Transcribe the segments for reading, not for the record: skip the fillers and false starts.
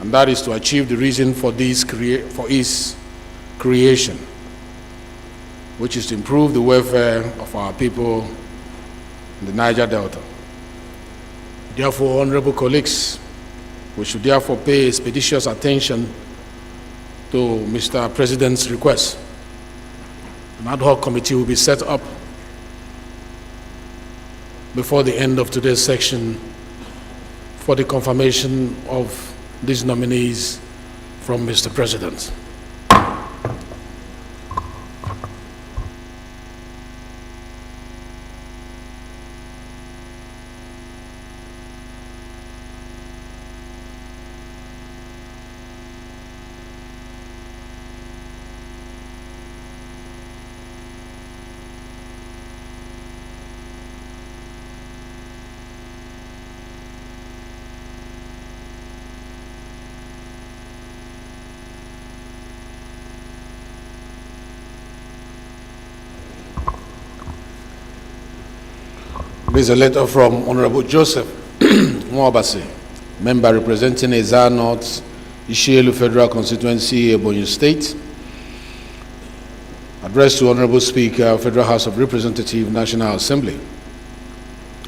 and that is to achieve the reason for its creation, which is to improve the welfare of our people in the Niger Delta. Therefore, honorable colleagues, we should therefore pay expeditious attention to Mr. President's request. An ad hoc committee will be set up before the end of today's section for the confirmation of these nominees from Mr. President. This is a letter from Honorable Joseph Mwabase, member representing Eza North, Ishielu Federal Constituency, Ebonyi State. Addressed to Honorable Speaker, Federal House of Representatives, National Assembly.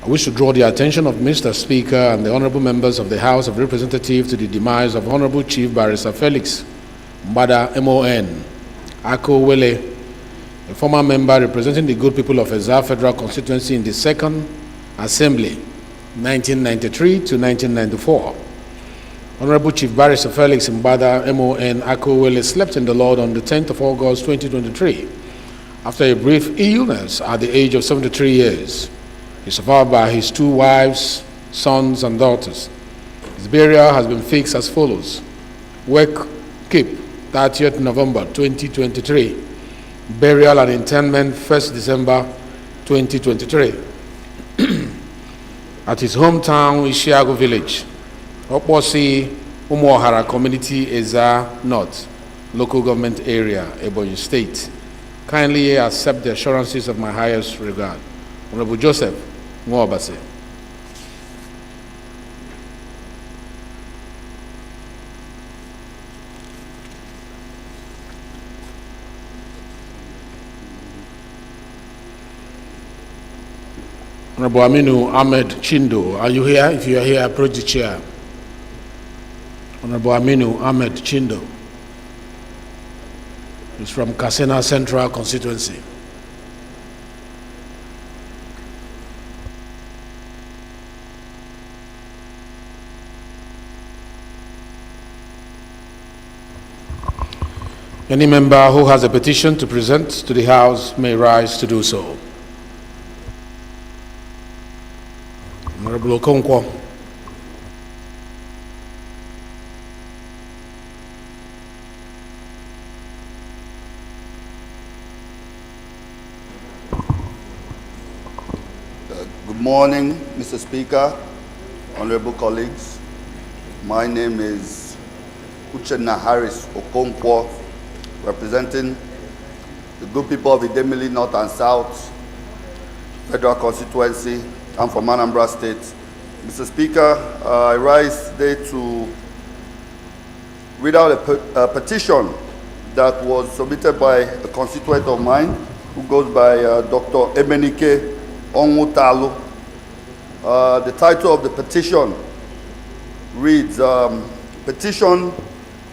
I wish to draw the attention of Mr. Speaker and the honorable members of the House of Representatives to the demise of Honorable Chief Barrister Felix Mbada MON Ako Wele, a former member representing the good people of Eza Federal Constituency in the Second Assembly, 1993 to 1994. Honorable Chief Barrister Felix Mbada MON Ako Wele slept in the Lord on the 10th of August 2023 after a brief illness at the age of 73 years. He is survived by his 2 wives, sons, and daughters. His burial has been fixed as follows: Work Keep, 30th November 2023. Burial and interment 1st December 2023 at his hometown Ishiago village, Oposi Umuohara Community, Eza North, local government area, Ebonyi State. Kindly accept the assurances of my highest regard. Honorable Joseph Mwabase. Honorable Aminu Ahmed Chindo, are you here? If you are here, approach the chair. Honorable Aminu Ahmed Chindo is from Kasena Central Constituency. Any member who has a petition to present to the House may rise to do so. Honorable Okonkwo. Good morning, Mr. Speaker, honorable colleagues. My name is Uchenna Harris Okonkwo, representing the good people of Idemili North and South Federal Constituency. I'm from Anambra State. Mr. Speaker, I rise today to read out a petition that was submitted by a constituent of mine who goes by Dr. Emenike Onwutalu. The title of the petition reads, Petition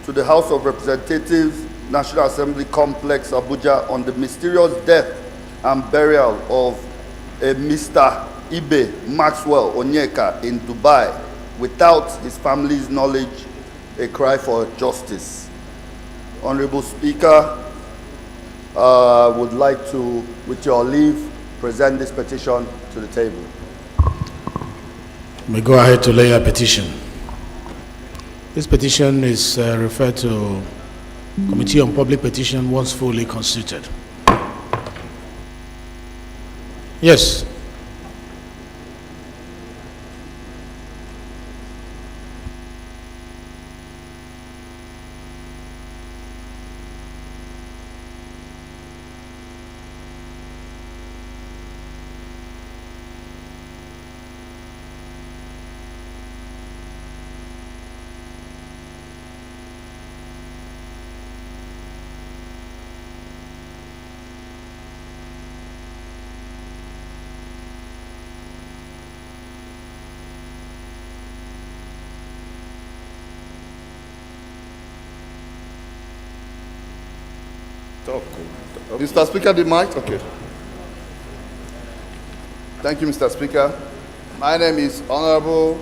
to the House of Representatives, National Assembly Complex, Abuja, on the mysterious death and burial of a Mr. Ibe Maxwell Onyeka in Dubai without his family's knowledge, a cry for justice. Honorable Speaker, would like to, with your leave, present this petition to the table. We go ahead to lay a petition. This petition is referred to Committee on Public Petition once fully constituted. Yes. Mr. Speaker, the mic? Okay. Thank you, Mr. Speaker. My name is Honorable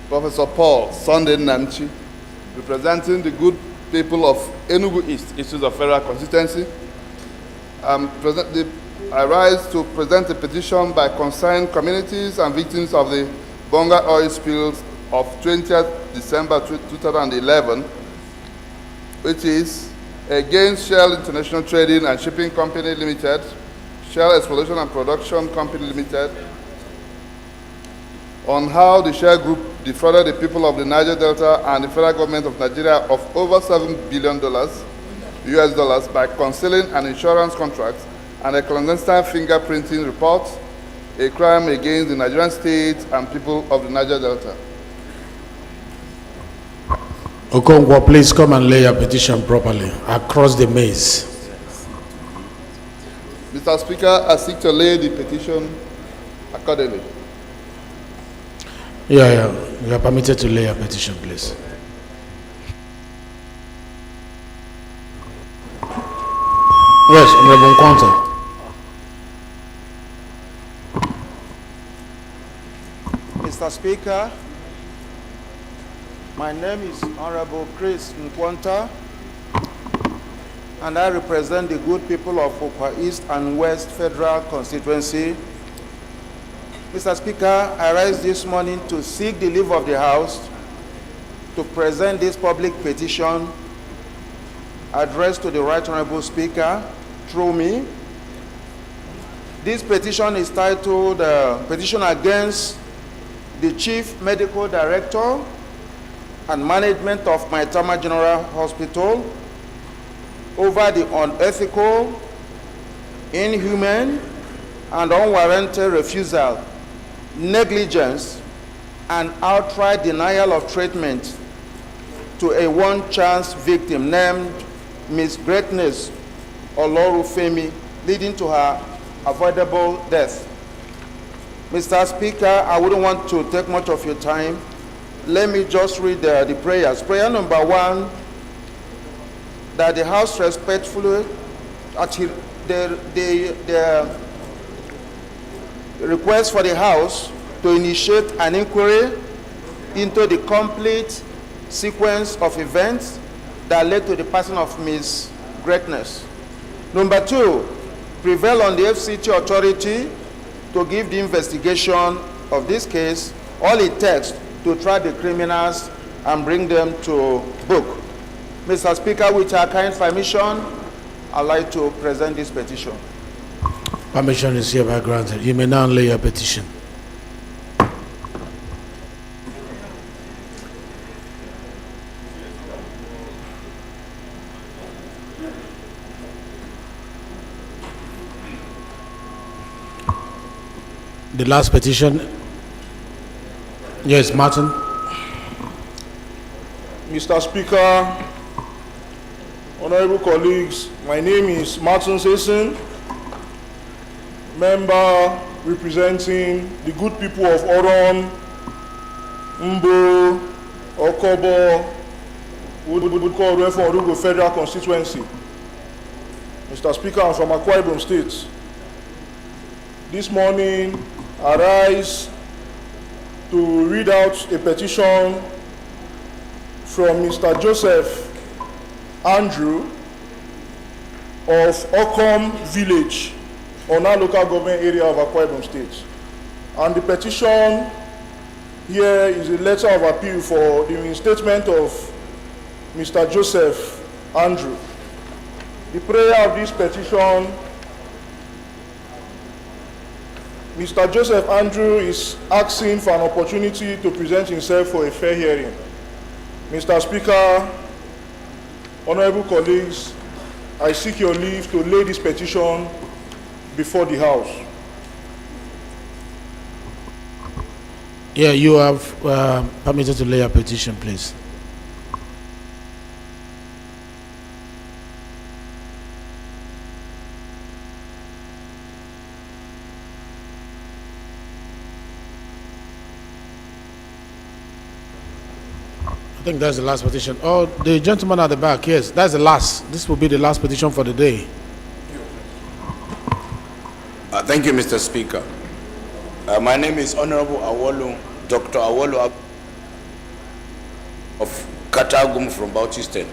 Professor Paul Sunday Namchi, representing the good people of Enugu East, issues of federal constituency. I rise to present a petition by concerned communities and victims of the Bonga oil spills of 20th December 2011, which is against Shell International Trading and Shipping Company Limited, Shell Exploration and Production Company Limited, on how the Shell Group defrauded the people of the Niger Delta and the federal government of Nigeria of over $7 billion US dollars by concealing an insurance contract and a clandestine fingerprinting report, a crime against the Nigerian state and people of the Niger Delta. Okonkwo, please come and lay your petition properly across the maze. Mr. Speaker, I seek to lay the petition accordingly. Yeah, you are permitted to lay your petition, please. Yes, Honorable Nkwanta. Mr. Speaker, my name is Honorable Chris Nkwanta, and I represent the good people of Okwa East and West Federal Constituency. Mr. Speaker, I rise this morning to seek the leave of the House to present this public petition addressed to the Right Honorable Speaker through me. This petition is titled Petition Against the Chief Medical Director and Management of Maitama General Hospital over the unethical, inhuman, and unwarranted refusal, negligence, and outright denial of treatment to a one-chance victim named Miss Greatness Olorufemi, leading to her avoidable death. Mr. Speaker, I wouldn't want to take much of your time. Let me just read the prayers. Prayer number 1, that the House respectfully, the request for the House to initiate an inquiry into the complete sequence of events that led to the passing of Ms. Greatness. Number 2, prevail on the FCT authority to give the investigation of this case all it takes to try the criminals and bring them to book. Mr. Speaker, with your kind permission, I'd like to present this petition. Permission is hereby granted. You may now lay your petition. The last petition. Yes, Martin. Mr. Speaker, honorable colleagues, my name is Martin Sesson, member representing the good people of Oron, Mbo, Okobo, would call for Orugo Federal Constituency. Mr. Speaker, I'm from Akwa Ibom State. This morning, I rise to read out a petition from Mr. Joseph Andrew of Okom Village, on our local government area of Akwa Ibom State. And the petition here is a letter of appeal for the reinstatement of Mr. Joseph Andrew. The prayer of this petition: Mr. Joseph Andrew is asking for an opportunity to present himself for a fair hearing. Mr. Speaker, honorable colleagues, I seek your leave to lay this petition before the House. Yeah, you have permitted to lay a petition, please. think that's the last petition. Oh, the gentleman at the back, yes, that's the last. This will be the last petition for the day. Thank you, Mr. Speaker. My name is Honorable Awolu, Dr. Awolu of Katagum from Bauchi State.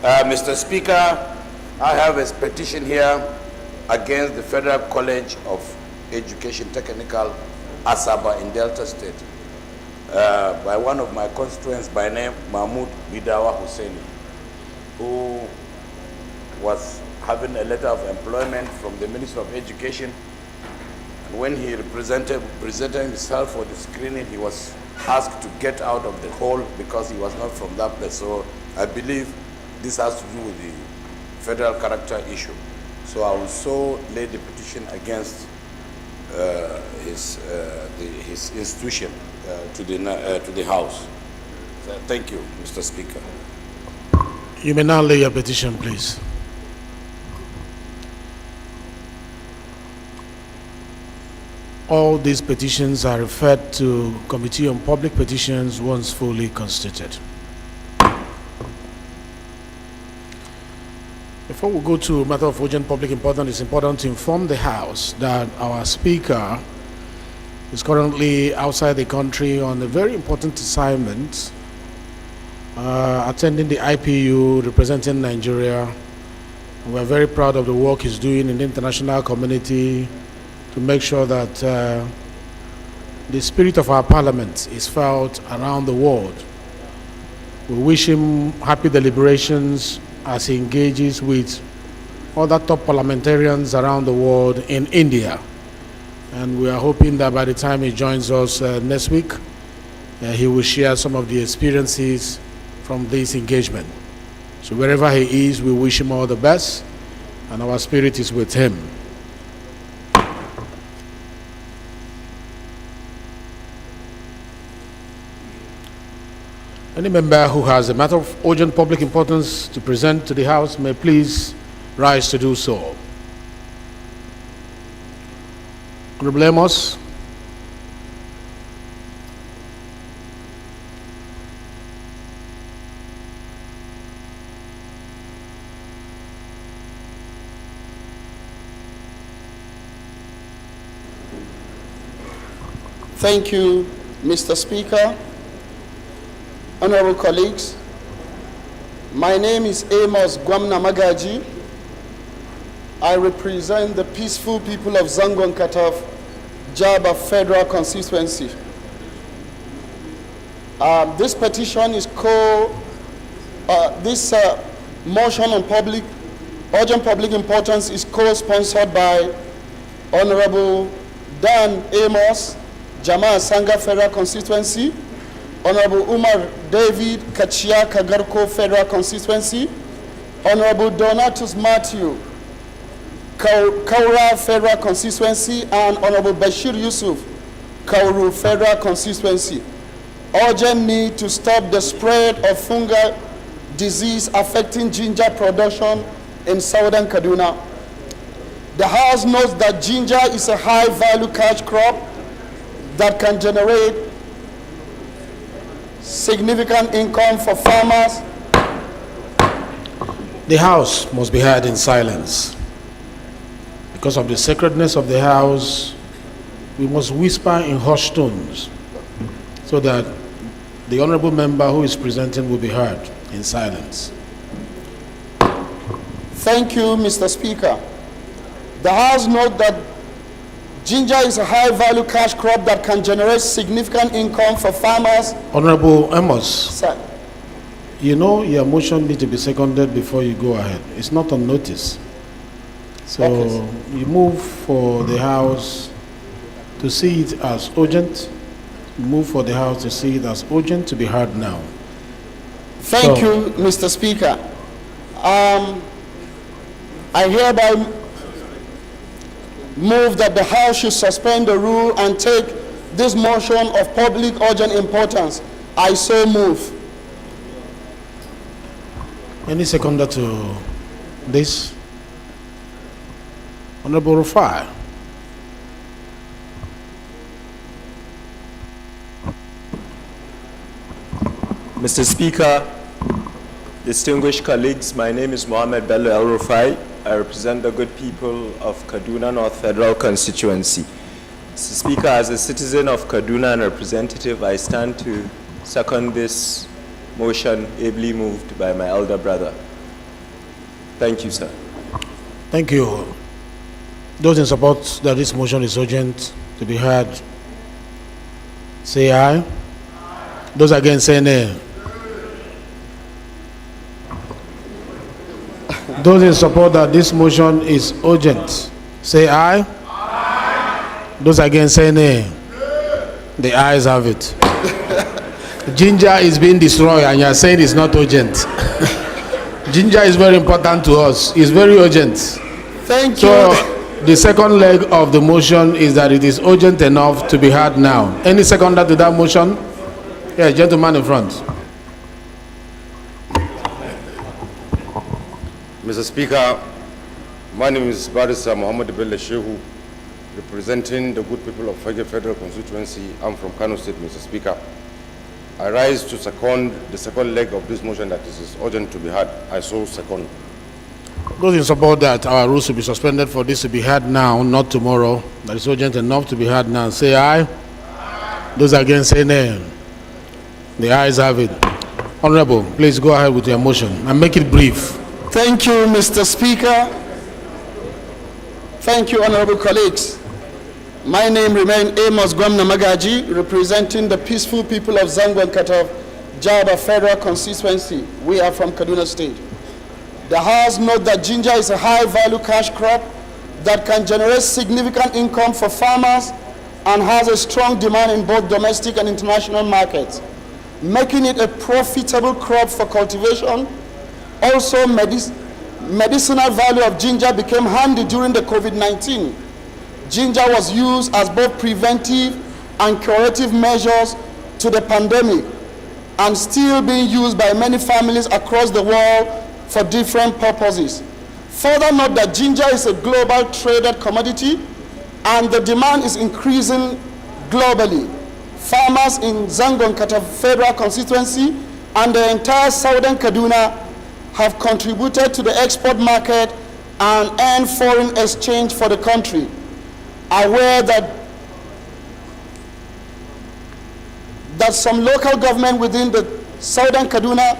Mr. Speaker, I have a petition here against the Federal College of Education Technical, Asaba in Delta State, by one of my constituents by name Mahmoud Bidawa Husseini, who was having a letter of employment from the Minister of Education. And when he presented himself for the screening, he was asked to get out of the hall because he was not from that place. So I believe this has to do with the federal character issue. So I will so lay the petition against his institution to the House. So thank you, Mr. Speaker. You may now lay your petition, please. All these petitions are referred to Committee on Public Petitions once fully constituted. Before we go to a matter of urgent public importance, it's important to inform the House that our Speaker is currently outside the country on a very important assignment, attending the IPU representing Nigeria. We're very proud of the work he's doing in the international community to make sure that the spirit of our parliament is felt around the world. We wish him happy deliberations as he engages with other top parliamentarians around the world in India. And we are hoping that by the time he joins us next week, he will share some of the experiences from this engagement. So wherever he is, we wish him all the best, and our spirit is with him. Any member who has a matter of urgent public importance to present to the House may please rise to do so. Honorable Amos. Thank you, Mr. Speaker. Honorable colleagues, my name is Amos Gwamna Magaji. I represent the peaceful people of Zangon Kataf, Jaba Federal Constituency. This petition is this motion on urgent public importance is co-sponsored by Honorable Dan Amos, Jama Sanga Federal Constituency, Honorable Umar David Kachia Kagarko Federal Constituency, Honorable Donatus Matthew Kaura Federal Constituency, and Honorable Bashir Yusuf Kauru Federal Constituency, urging me to stop the spread of fungal disease affecting ginger production in southern Kaduna. The House knows that ginger is a high-value cash crop that can generate significant income for farmers. The House must be heard in silence. Because of the sacredness of the House, we must whisper in hushed tones so that the honorable member who is presenting will be heard in silence. Thank you, Mr. Speaker. The House notes that ginger is a high-value cash crop that can generate significant income for farmers. Honorable Amos, Sir, you know your motion needs to be seconded before you go ahead. It's not on notice. So Okay. you move for the House to see it as urgent. Move for the House to see it as urgent to be heard now. Thank So- you, Mr. Speaker. I hereby move that the House should suspend the rule and take this motion of public urgent importance. I so move. Any seconder to this? Honorable Rufai. Mr. Speaker, distinguished colleagues, my name is Mohammed Bello El Rufai. I represent the good people of Kaduna North Federal Constituency. Mr. Speaker, as a citizen of Kaduna and representative, I stand to second this motion ably moved by my elder brother. Thank you, sir. Thank you. Those in support that this motion is urgent to be heard, say aye. Those against, say nay. Those in support that this motion is urgent, say aye. Those against, say nay. The ayes have it. Ginger is being destroyed and you are saying it's not urgent. Ginger is very important to us. It's very urgent. Thank you. So the second leg of the motion is that it is urgent enough to be heard now. Any seconder to that motion? Yes, gentleman in front. Mr. Speaker, my name is Barrister Muhammad Bello Shehu, representing the good people of Fagge Federal Constituency. I'm from Kano State, Mr. Speaker. I rise to second the second leg of this motion that is urgent to be heard. I so second. Those in support that our rules will be suspended for this to be heard now, not tomorrow, that is urgent enough to be heard now, say aye. Those against, say nay. The ayes have it. Honorable, please go ahead with your motion and make it brief. Thank you, Mr. Speaker. Thank you, honorable colleagues. My name remains Amos Gwamna Magaji, representing the peaceful people of Zango and Katov, Jaba Federal Constituency. We are from Kaduna State. The House notes that ginger is a high-value cash crop that can generate significant income for farmers and has a strong demand in both domestic and international markets, making it a profitable crop for cultivation. Also, medicinal value of ginger became handy during the COVID-19. Ginger was used as both preventive and curative measures to the pandemic and still being used by many families across the world for different purposes. Further note that ginger is a global traded commodity and the demand is increasing globally. Farmers in Zango and Katov Federal Constituency and the entire southern Kaduna have contributed to the export market and earned foreign exchange for the country. Aware that some local government within the southern Kaduna,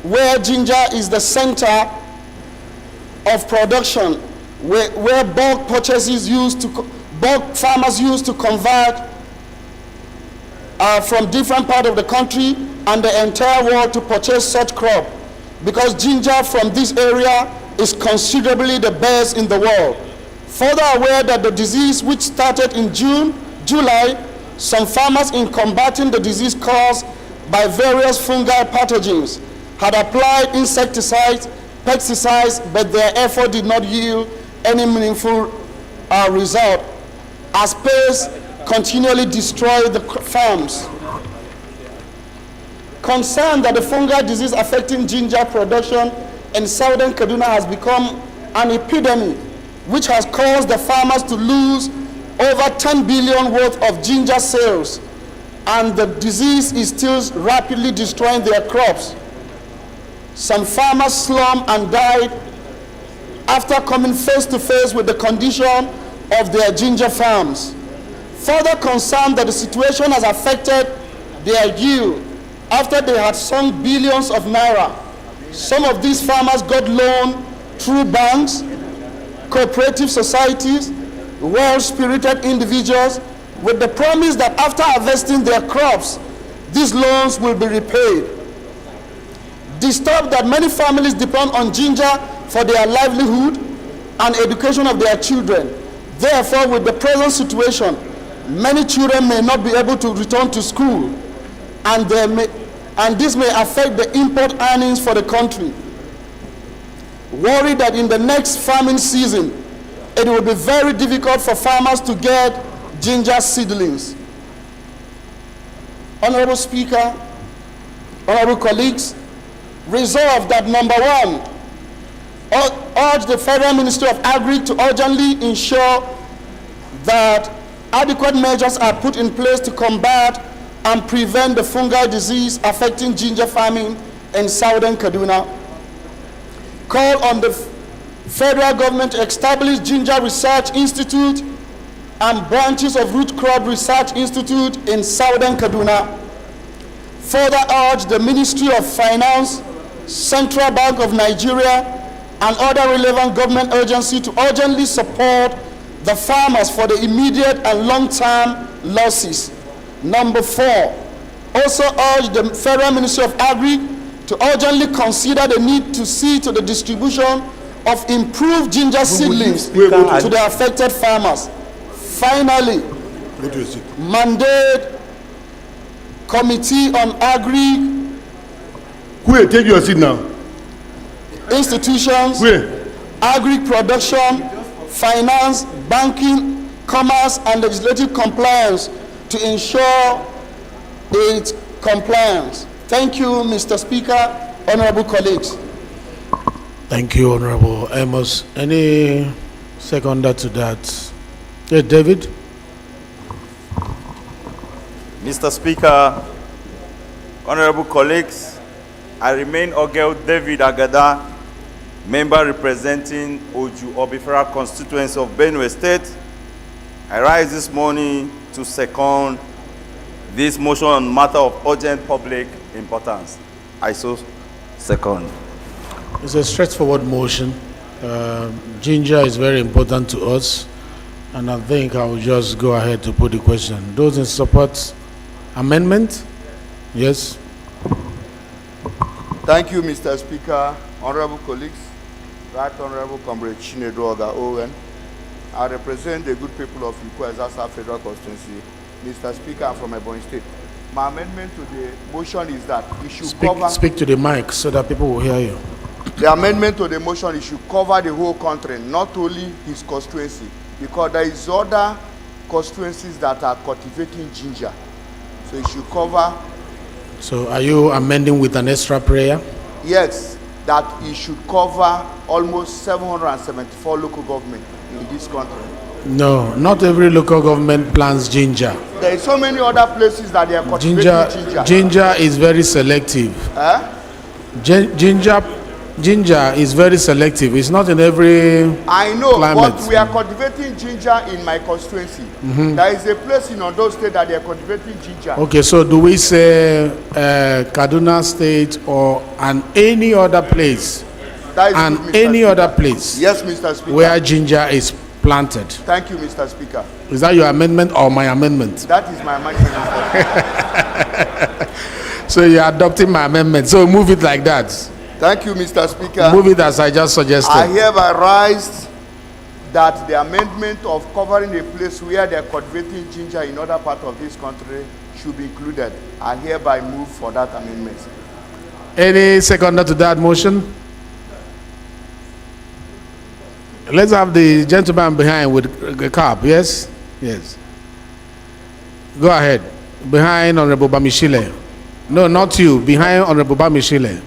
where ginger is the center of production, where bulk purchases bulk farmers used to convert from different parts of the country and the entire world to purchase such crop, because ginger from this area is considerably the best in the world. Further aware that the disease, which started in July, some farmers in combating the disease caused by various fungal pathogens had applied insecticides, pesticides, but their effort did not yield any meaningful result, as pests continually destroy the farms. Concerned that the fungal disease affecting ginger production in southern Kaduna has become an epidemic, which has caused the farmers to lose over 10 billion worth of ginger sales, and the disease is still rapidly destroying their crops. Some farmers slumped and died after coming face to face with the condition of their ginger farms. Further concerned that the situation has affected their yield after they had sunk billions of naira. Some of these farmers got loan through banks, cooperative societies, well-spirited individuals, with the promise that after harvesting their crops, these loans will be repaid. Disturbed that many families depend on ginger for their livelihood and education of their children. Therefore, with the present situation, many children may not be able to return to school, and this may affect the import earnings for the country. Worried that in the next farming season, it will be very difficult for farmers to get ginger seedlings. Honorable Speaker, honorable colleagues, resolve that number one, urge the Federal Ministry of Agri to urgently ensure that adequate measures are put in place to combat and prevent the fungal disease affecting ginger farming in southern Kaduna. Call on the federal government to establish Ginger Research Institute and branches of Root Crop Research Institute in southern Kaduna. Further urge the Ministry of Finance, Central Bank of Nigeria, and other relevant government agencies to urgently support the farmers for the immediate and long-term losses. Number 4, also urge the Federal Ministry of Agri to urgently consider the need to see to the distribution of improved ginger seedlings to the affected farmers. Finally, mandate Committee on Agri. Take your seat now. Institutions, agri production, finance, banking, commerce, and legislative compliance to ensure its compliance. Thank you, Mr. Speaker, honorable colleagues. Thank you, Honorable Amos. Any seconder to that? Yeah, David? Mr. Speaker, honorable colleagues, I remain Ogel David Agada, member representing Oju Obifera constituency of Benue State. I rise this morning to second this motion on matter of urgent public importance. I so second. It's a straightforward motion. Ginger is very important to us, and I think I will just go ahead to put the question. Those in support amendment? Yes. Thank you, Mr. Speaker, honorable colleagues, Right Honorable Comrade Chinedu Oga Owen. I represent the good people of Ikwezasa Federal Constituency. Mr. Speaker, I'm from Ebonyi State. My amendment to the motion is that it should Speak to the mic so that people will hear you. The amendment to the motion, it should cover the whole country, not only his constituency, because there is other constituencies that are cultivating ginger. So it should cover. So are you amending with an extra prayer? Yes, that it should cover almost 774 local governments in this country. No, not every local government plants ginger. There are so many other places that they are cultivating ginger. Ginger is very selective. Ginger is very selective. It's not in every I know, climate. but we are cultivating ginger in my constituency. There is a place in Ondo State that they are cultivating ginger. Okay, so do we say Kaduna State or any other place? That is and good, Mr. any Speaker. other place? Yes, Mr. Speaker. Where ginger is planted. Thank you, Mr. Speaker. Is that your amendment or my amendment? That is my amendment, Mr. Speaker. So you're adopting my amendment. So move it like that. Thank you, Mr. Speaker. Move it as I just suggested. I hereby rise that the amendment of covering a place where they are cultivating ginger in other parts of this country should be included. I hereby move for that amendment. Any seconder to that motion? Let's have the gentleman behind with the cap. Yes? Yes. Go ahead. Behind Honorable Bamishile. No, not you. Behind Honorable Bamishile.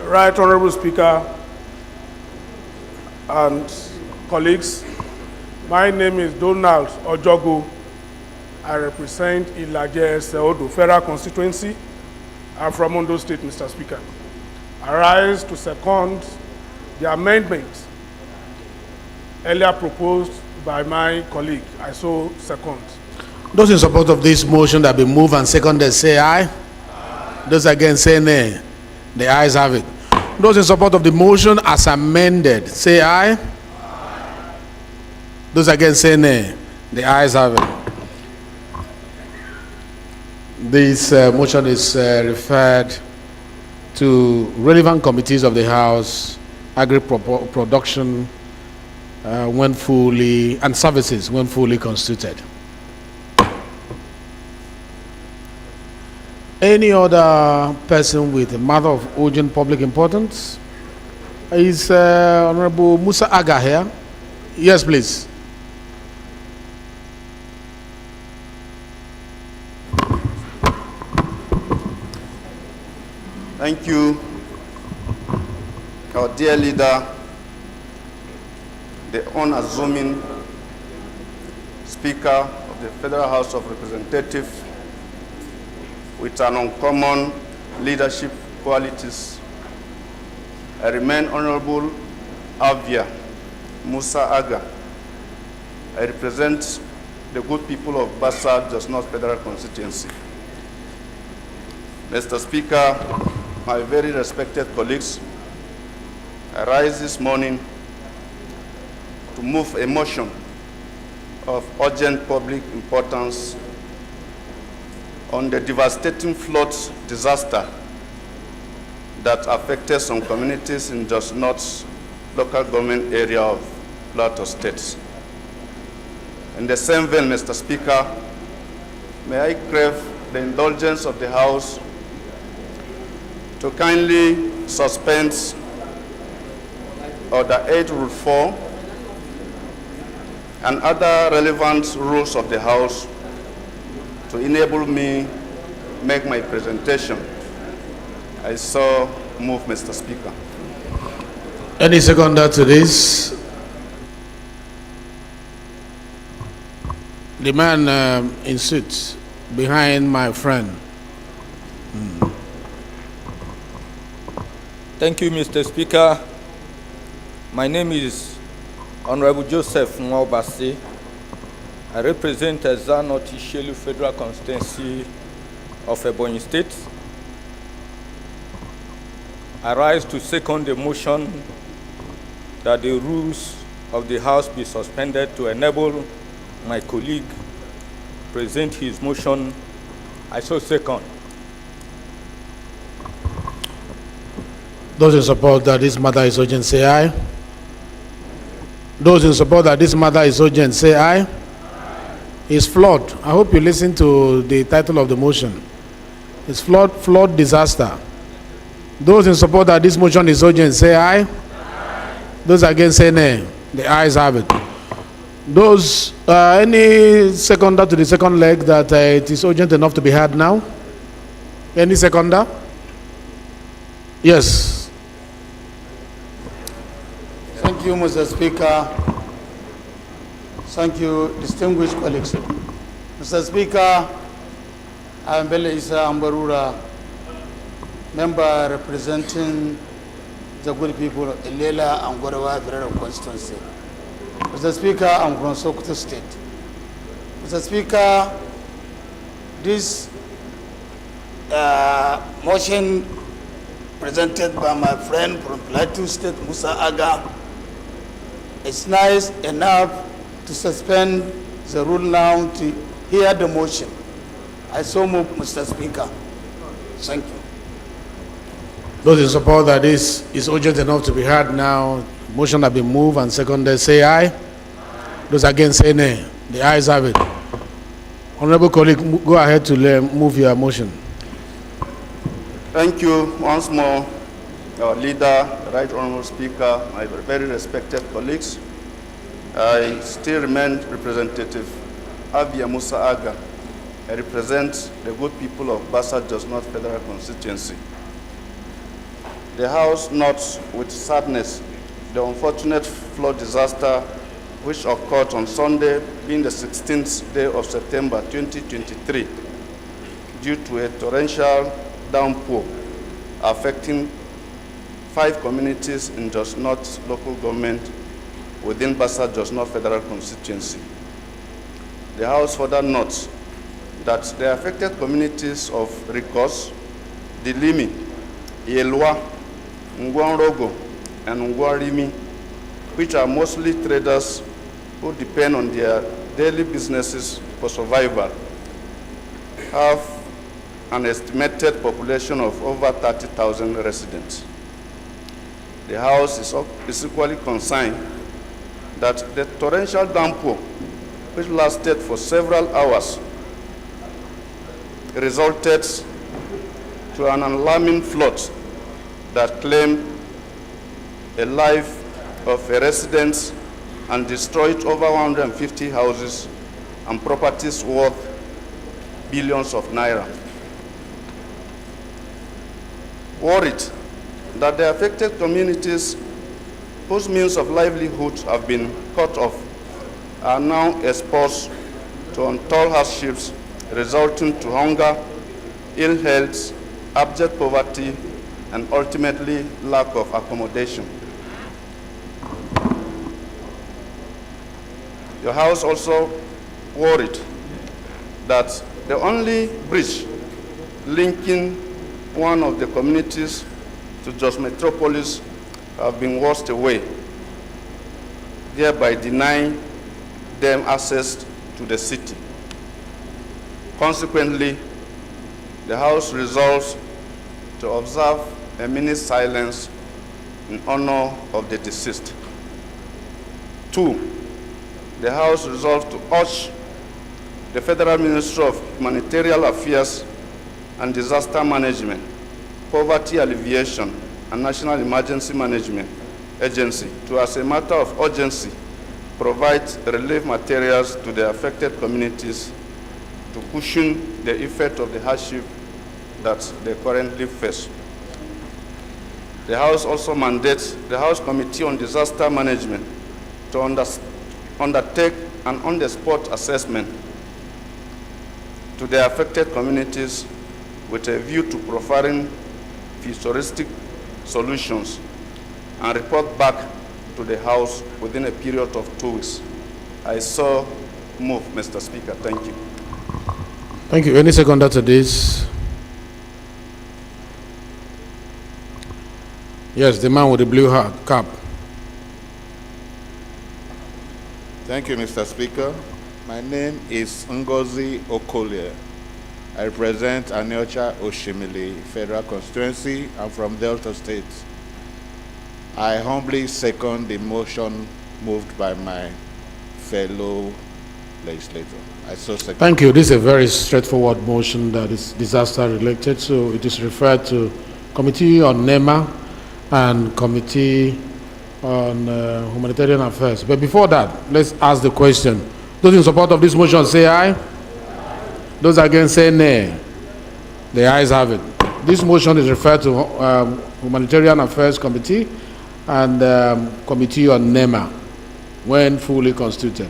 Right Honorable Speaker and colleagues, my name is Donald Ojogo. I represent Ilaje Seodo Federal Constituency. I'm from Ondo State, Mr. Speaker. I rise to second the amendment earlier proposed by my colleague. I so second. Those in support of this motion that be moved and seconded say aye. Those against say nay. The ayes have it. Those in support of the motion as amended say aye. Those against say nay. The ayes have it. This motion is referred to relevant committees of the House, agri-production when fully, and services when fully constituted. Any other person with a matter of urgent public importance? Is Honorable Musa Aga here? Yes, please. Thank you, our dear leader, the unassuming Speaker of the Federal House of Representatives with an uncommon leadership qualities. I remain Honorable Avia Musa Aga. I represent the good people of Bassa, Jos North Federal Constituency. Mr. Speaker, my very respected colleagues, I rise this morning to move a motion of urgent public importance on the devastating flood disaster that affected some communities in Jos North local government area of Plateau State. In the same vein, Mr. Speaker, may I crave the indulgence of the House to kindly suspend Order 8 Rule 4 and other relevant rules of the House to enable me make my presentation. I so move, Mr. Speaker. Any seconder to this? The man in suit behind my friend. Thank you, Mr. Speaker. My name is Honorable Joseph Mwabasi. I represent the North Ishelu Federal Constituency of Ebonyi State. I rise to second the motion that the rules of the House be suspended to enable my colleague present his motion. I so second. Those in support that this matter is urgent, say aye. Those in support that this matter is urgent, say aye. It's flood. I hope you listen to the title of the motion. It's flood disaster. Those in support that this motion is urgent, say aye. Those against, say nay. The ayes have it. Those, any seconder to the second leg that it is urgent enough to be heard now? Any seconder? Yes. Thank you, Mr. Speaker. Thank you, distinguished colleagues. Mr. Speaker, I am Bello Isa Ambarura, member representing the good people of Ilela and Gorawa Federal Constituency. Mr. Speaker, I'm from Sokoto State. Mr. Speaker, this motion presented by my friend from Plateau State, Musa Aga, is nice enough to suspend the rule now to hear the motion. I so move, Mr. Speaker. Thank you. Those in support that this is urgent enough to be heard now, motion has been moved and seconded, say aye. Those against, say nay. The ayes have it. Honorable colleague, go ahead to move your motion. Thank you once more, our leader, Right Honorable Speaker, my very respected colleagues. I still remain Representative Avia Musa Aga. I represent the good people of Bassa Jos North Federal Constituency. The House notes with sadness the unfortunate flood disaster which occurred on Sunday, being the 16th day of September 2023, due to a torrential downpour affecting 5 communities in Jos North local government within Bassa Jos North Federal Constituency. The House further notes that the affected communities of Rikos, Dilimi, Yelwa, Ngwanrogo, and Ngwarimi, which are mostly traders who depend on their daily businesses for survival, have an estimated population of over 30,000 residents. The House is equally concerned that the torrential downpour, which lasted for several hours, resulted to an alarming flood that claimed a life of a resident and destroyed over 150 houses and properties worth billions of naira. Worried that the affected communities whose means of livelihood have been cut off are now exposed to untold hardships resulting to hunger, ill health, abject poverty, and ultimately lack of accommodation. Your House also worried that the only bridge linking one of the communities to Jos Metropolis have been washed away, thereby denying them access to the city. Consequently, the House resolves to observe a minute's silence in honor of the deceased. 2, the House resolves to urge the Federal Ministry of Humanitarian Affairs and Disaster Management, Poverty Alleviation, and National Emergency Management Agency to, as a matter of urgency, provide relief materials to the affected communities to cushion the effect of the hardship that they currently face. The House also mandates the House Committee on Disaster Management to undertake an on-the-spot assessment to the affected communities with a view to providing futuristic solutions and report back to the House within a period of 2 weeks. I so move, Mr. Speaker. Thank you. Thank you. Any seconder to this? Yes, the man with the blue hat, cap. Thank you, Mr. Speaker. My name is Ngozi Okolie. I represent Aniocha Oshimili Federal Constituency. I'm from Delta State. I humbly second the motion moved by my fellow legislator. I so second. Thank you. This is a very straightforward motion that is disaster related, so it is referred to Committee on NEMA and Committee on Humanitarian Affairs. But before that, let's ask the question. Those in support of this motion say aye. Those against say nay. The ayes have it. This motion is referred to Humanitarian Affairs Committee and Committee on NEMA when fully constituted.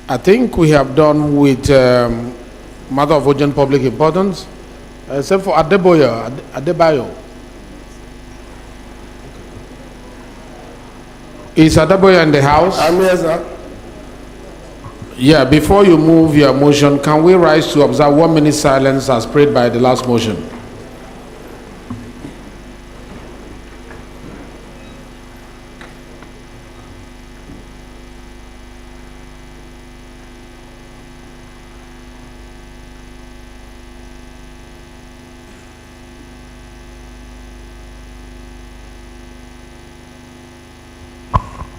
I think we have done with matter of urgent public importance, except for Adebayo. Is Adebayo in the House? I'm here, sir. Yeah, before you move your motion, can we rise to observe 1 minute silence as prayed by the last motion?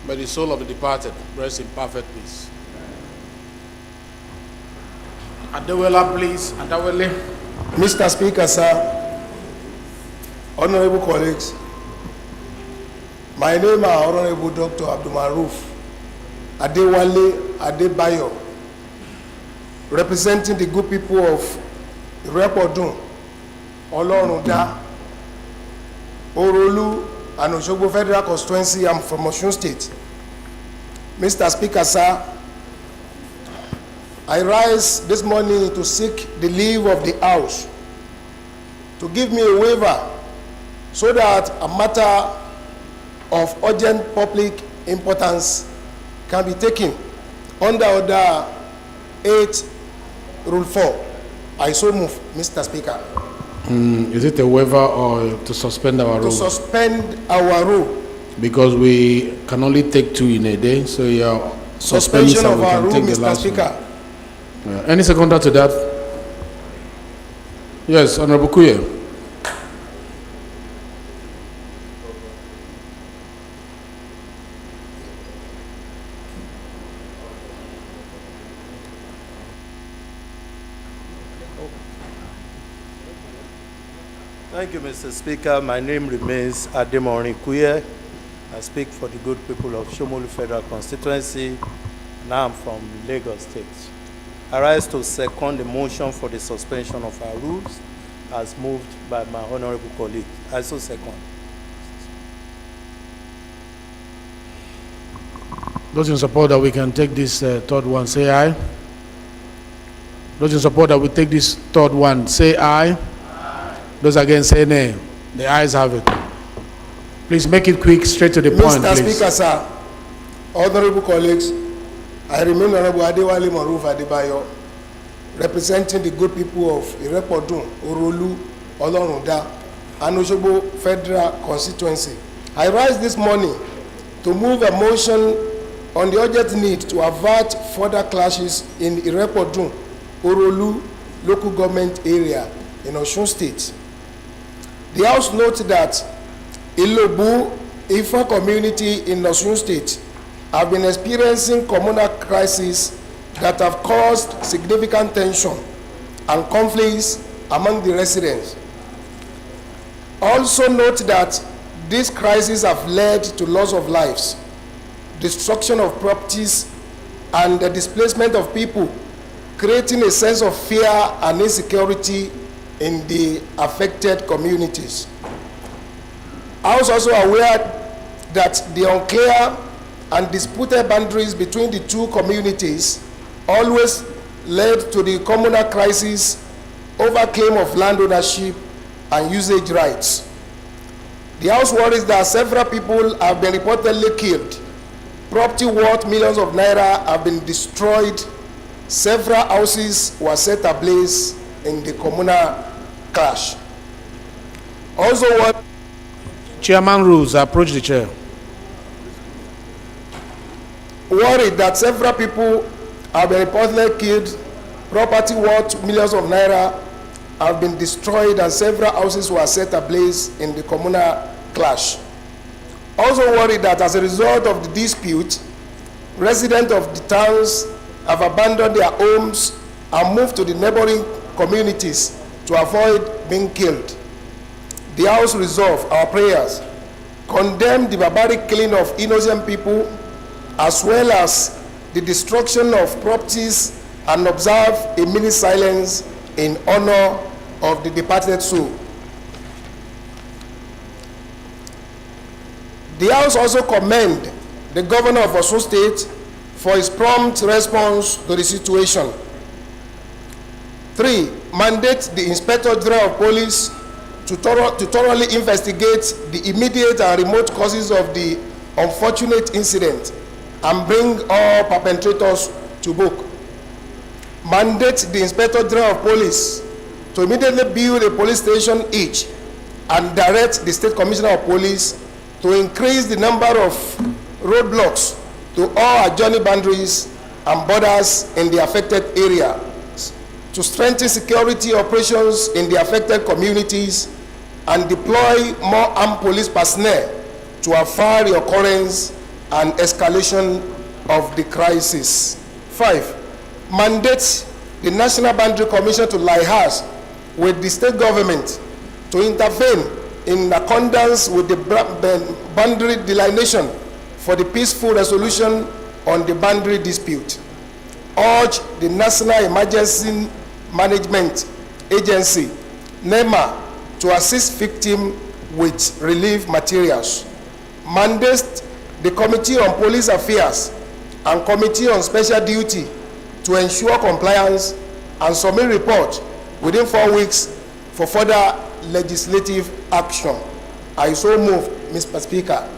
May the soul of the departed rest in perfect peace. Adewale, please. Adewale. Mr. Speaker, sir, honorable colleagues, my name is Honorable Dr. Abdulmaruf Adewale Adebayo, representing the good people of Irepodun, Olorunda, Orolu, and Osogbo Federal Constituency. I'm from Osun State. Mr. Speaker, sir, I rise this morning to seek the leave of the House to give me a waiver so that a matter of urgent public importance can be taken under Order 8, Rule 4. I so move, Mr. Speaker. Is it a waiver or to suspend our rule? To suspend our rule. Because we can only take 2 in a day, so your suspension of our rule, take the Mr. last Speaker. Any seconder to that? Yes, Honorable Kuye. Thank you, Mr. Speaker. My name remains Ademori Kuye. I speak for the good people of Shomolu Federal Constituency, and I'm from Lagos State. I rise to second the motion for the suspension of our rules as moved by my honorable colleague. I so second. Those in support that we can take this third one, say aye. Those in support that we take this third one, say aye. Those against, say nay. The ayes have it. Please make it quick, straight to the point, Mr. please. Speaker, sir, honorable colleagues, I remain Honorable Adewale Maruf Adebayo, representing the good people of Irepodun, Orolu, Olorunda, and Osogbo Federal Constituency. I rise this morning to move a motion on the urgent need to avert further clashes in Irepodun, Orolu local government area in Osun State. The House notes that Ilobu Ifa community in Osun State have been experiencing communal crises that have caused significant tension and conflicts among the residents. Also note that these crises have led to loss of lives, destruction of properties, and the displacement of people, creating a sense of fear and insecurity in the affected communities. I was also aware that the unclear and disputed boundaries between the two communities always led to the communal crisis over claim of land ownership and usage rights. The House worries that several people have been reportedly killed, property worth millions of naira have been destroyed, several houses were set ablaze in the communal clash. Also, what Chairman rules, approach the chair. Worried that several people have been reportedly killed, property worth millions of naira have been destroyed, and several houses were set ablaze in the communal clash. Also worried that as a result of the dispute, residents of the towns have abandoned their homes and moved to the neighboring communities to avoid being killed. The House resolve our prayers, condemn the barbaric killing of innocent people, as well as the destruction of properties, and observe a minute silence in honor of the departed soul. The House also commend the governor of Osun State for his prompt response to the situation. 3, mandate the Inspector General of Police to thoroughly investigate the immediate and remote causes of the unfortunate incident and bring all perpetrators to book. Mandate the Inspector General of Police to immediately build a police station each and direct the State Commissioner of Police to increase the number of roadblocks to all adjoining boundaries and borders in the affected area, to strengthen security operations in the affected communities and deploy more armed police personnel to avoid the occurrence and escalation of the crisis. 5, mandate the National Boundary Commission to liaise with the state government to intervene in accordance with the boundary delineation for the peaceful resolution on the boundary dispute. Urge the National Emergency Management Agency, NEMA, to assist victims with relief materials. Mandate the Committee on Police Affairs and Committee on Special Duty to ensure compliance and submit report within 4 weeks for further legislative action. I so move, Mr. Speaker.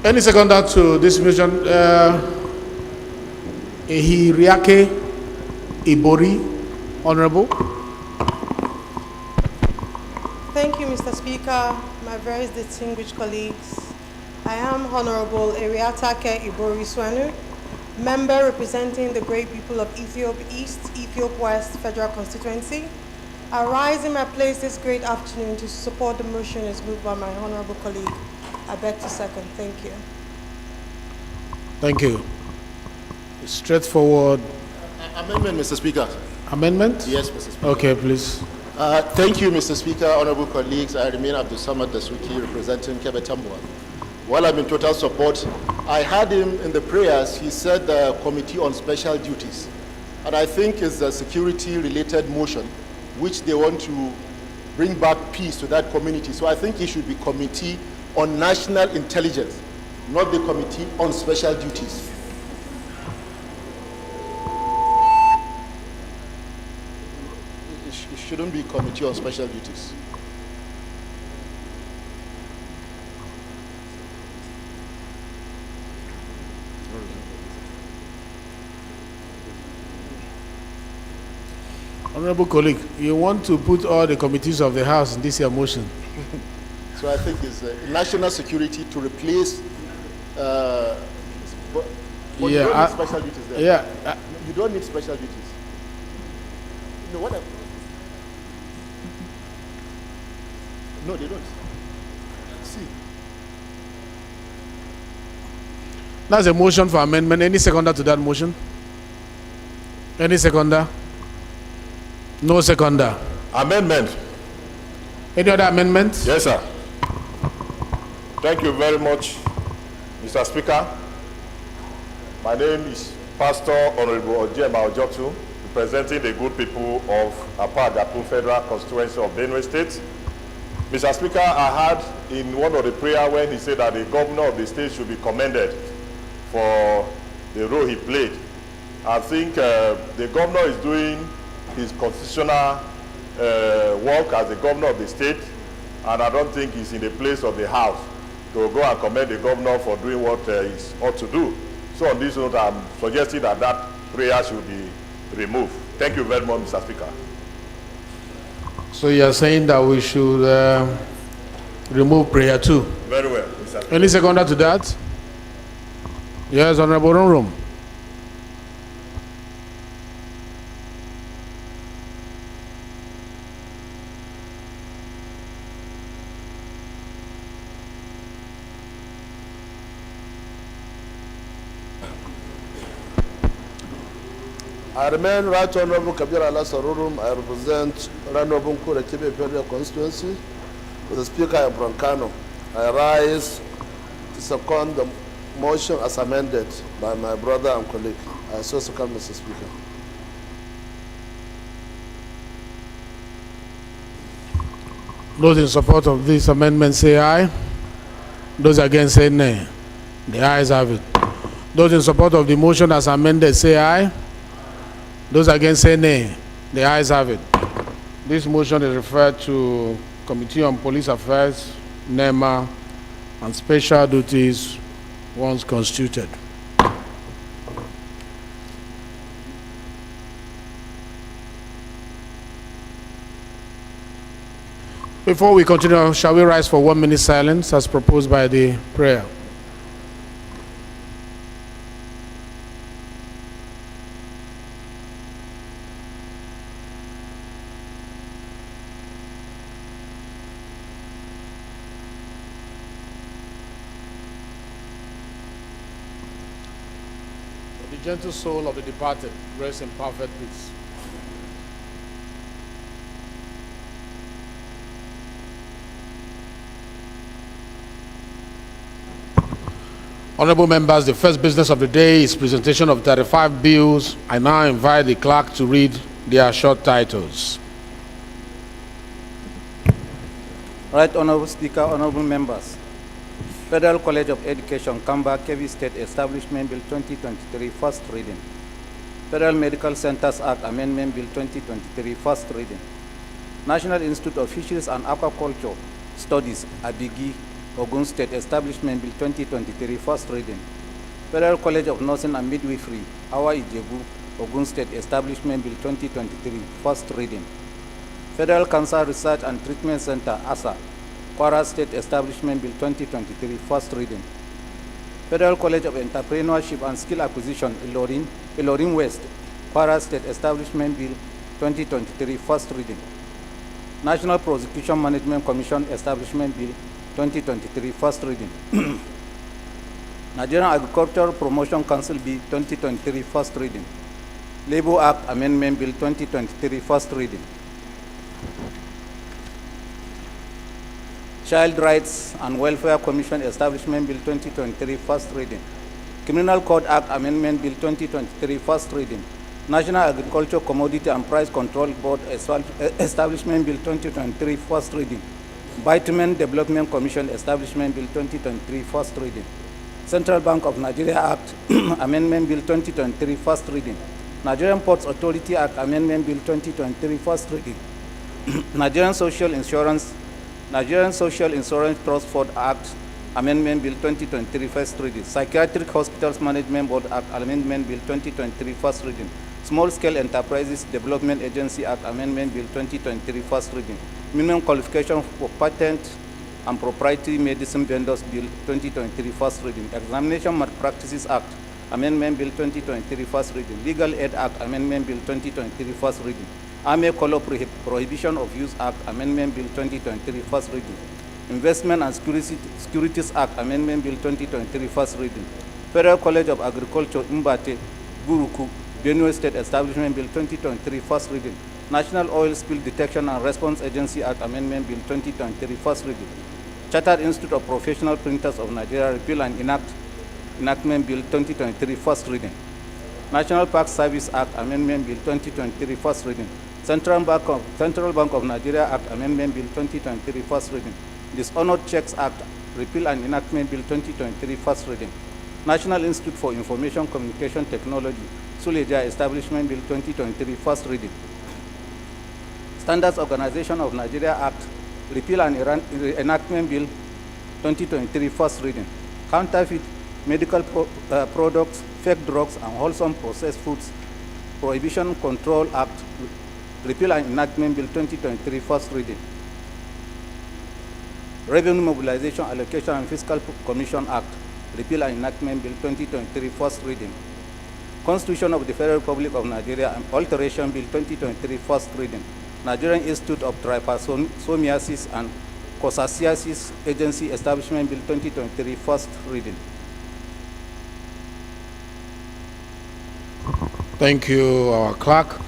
Any seconder to this motion? Ehiriake Ibori, Honorable. Thank you, Mr. Speaker, my very distinguished colleagues. I am Honorable Eriatake Ibori Swanu, member representing the great people of Ethiopia East, Ethiopia West Federal Constituency. I rise in my place this great afternoon to support the motion as moved by my honorable colleague. I beg to second. Thank you. Thank you. Straightforward. Amendment, Mr. Speaker. Amendment? Yes, Mr. Speaker. Okay, please. Thank you, Mr. Speaker, honorable colleagues. I remain Abdul Samad Dasuki, representing Kebetambua. While I'm in total support, I heard him in the prayers. He said the Committee on Special Duties. And I think it's a security-related motion, which they want to bring back peace to that community. So I think it should be Committee on National Intelligence, not the Committee on Special Duties. It shouldn't be Committee on Special Duties. Honorable colleague, you want to put all the committees of the House in this year motion? So I think it's national security to replace. But you don't need special duties there. Yeah. You don't need special duties. No, what? No, they don't. See. That's a motion for amendment. Any seconder to that motion? Any seconder? No seconder. Amendment. Any other amendments? Yes, sir. Thank you very much, Mr. Speaker. My name is Pastor Honorable Ojema Ojotu, representing the good people of Apagapu Federal Constituency of Benue State. Mr. Speaker, I heard in one of the prayer when he said that the governor of the state should be commended for the role he played. I think the governor is doing his constitutional work as the governor of the state, and I don't think he's in the place of the House to go and commend the governor for doing what he ought to do. So on this note, I'm suggesting that that prayer should be removed. Thank you very much, Mr. Speaker. So you are saying that we should remove prayer 2? Very well, Mr. Speaker. Any seconder to that? Yes, Honorable Room. I remain Right Honorable Kabir Allah Sarurum. I represent Honorable Nkura Kibe Federal Constituency. With the Speaker of Brancano, I rise to second the motion as amended by my brother and colleague. I so second, Mr. Speaker. Those in support of this amendment say aye. Those against say nay. The ayes have it. Those in support of the motion as amended say aye. Those against say nay. The ayes have it. This motion is referred to Committee on Police Affairs, NEMA, and Special Duties once constituted. Before we continue, shall we rise for 1 minute silence as proposed by the prayer? The gentle soul of the departed rest in perfect peace. Honorable members, the first business of the day is presentation of 35 bills. I now invite the clerk to read their short titles. Right Honorable Speaker, Honorable Members. Federal College of Education, Kamba, Kebbi State Establishment Bill 2023, first reading. Federal Medical Centers Act Amendment Bill 2023, first reading. National Institute of Fisheries and Aquaculture Studies, Abigi, Ogun State Establishment Bill 2023, first reading. Federal College of Nursing and Midwifery, Awa Ijebu, Ogun State Establishment Bill 2023, first reading. Federal Cancer Research and Treatment Center, ASA, Kwara State Establishment Bill 2023, first reading. Federal College of Entrepreneurship and Skill Acquisition, Ilorin West, Kwara State Establishment Bill 2023, first reading. National Prosecution Management Commission Establishment Bill 2023, first reading. Nigerian Agricultural Promotion Council Bill 2023, first reading. Labor Act Amendment Bill 2023, first reading. Child Rights and Welfare Commission Establishment Bill 2023, first reading. Criminal Code Act Amendment Bill 2023, first reading. National Agriculture Commodity and Price Control Board Establishment Bill 2023, first reading. Bitumen Development Commission Establishment Bill 2023, first reading. Central Bank of Nigeria Act Amendment Bill 2023, first reading. Nigerian Ports Authority Act Amendment Bill 2023, first reading. Nigerian Social Insurance Trust Fund Act Amendment Bill 2023, first reading. Psychiatric Hospitals Management Board Act Amendment Bill 2023, first reading. Small Scale Enterprises Development Agency Act Amendment Bill 2023, first reading. Minimum Qualification for Patent and Proprietary Medicine Vendors Bill 2023, first reading. Examination Malpractices Act Amendment Bill 2023, first reading. Legal Aid Act Amendment Bill 2023, first reading. Army Color Prohibition of Use Act Amendment Bill 2023, first reading. Investment and Securities Act Amendment Bill 2023, first reading. Federal College of Agriculture, Mbate, Guruku, Benue State Establishment Bill 2023, first reading. National Oil Spill Detection and Response Agency Act Amendment Bill 2023, first reading. Chartered Institute of Professional Printers of Nigeria Repeal and Enactment Bill 2023, first reading. National Park Service Act Amendment Bill 2023, first reading. Central Bank of Nigeria Act Amendment Bill 2023, first reading. Dishonored Checks Act Repeal and Enactment Bill 2023, first reading. National Institute for Information Communication Technology Suleja Establishment Bill 2023, first reading. Standards Organization of Nigeria Act Repeal and Enactment Bill 2023, first reading. Counterfeit medical products, fake drugs, and wholesome processed foods Prohibition Control Act Repeal and Enactment Bill 2023, first reading. Revenue Mobilization, Allocation, and Fiscal Commission Act Repeal and Enactment Bill 2023, first reading. Constitution of the Federal Republic of Nigeria and Alteration Bill 2023, first reading. Nigerian Institute of Trypanosomiasis and Cocciasis Agency Establishment Bill 2023, first reading. Thank you, our clerk.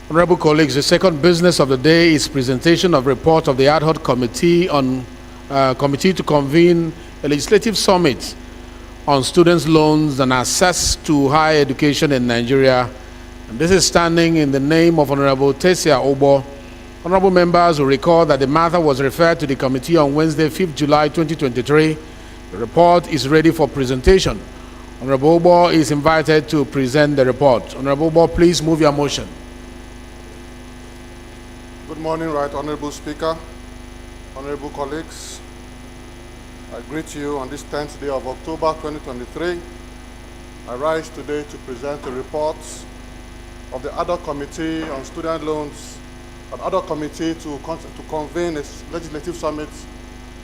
Honorable colleagues, the second business of the day is presentation of report of the ad hoc committee to convene a legislative summit on students' loans and access to higher education in Nigeria. And this is standing in the name of Honorable Tesia Obo. Honorable members will recall that the matter was referred to the committee on Wednesday, 5th July 2023. The report is ready for presentation. Honorable Obo is invited to present the report. Honorable Obo, please move your motion. Good morning, Right Honorable Speaker, honorable colleagues. I greet you on this 10th day of October 2023. I rise today to present the reports of the ad hoc committee on student loans, an ad hoc committee to convene a legislative summit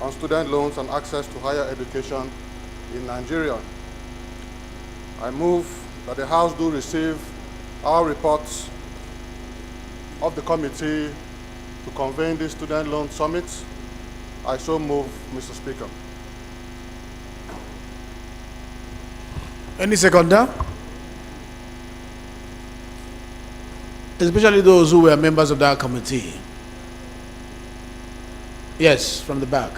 on student loans and access to higher education in Nigeria. I move that the House do receive our reports of the committee to convene this student loan summit. I so move, Mr. Speaker. Any seconder? Especially those who were members of that committee. Yes, from the back.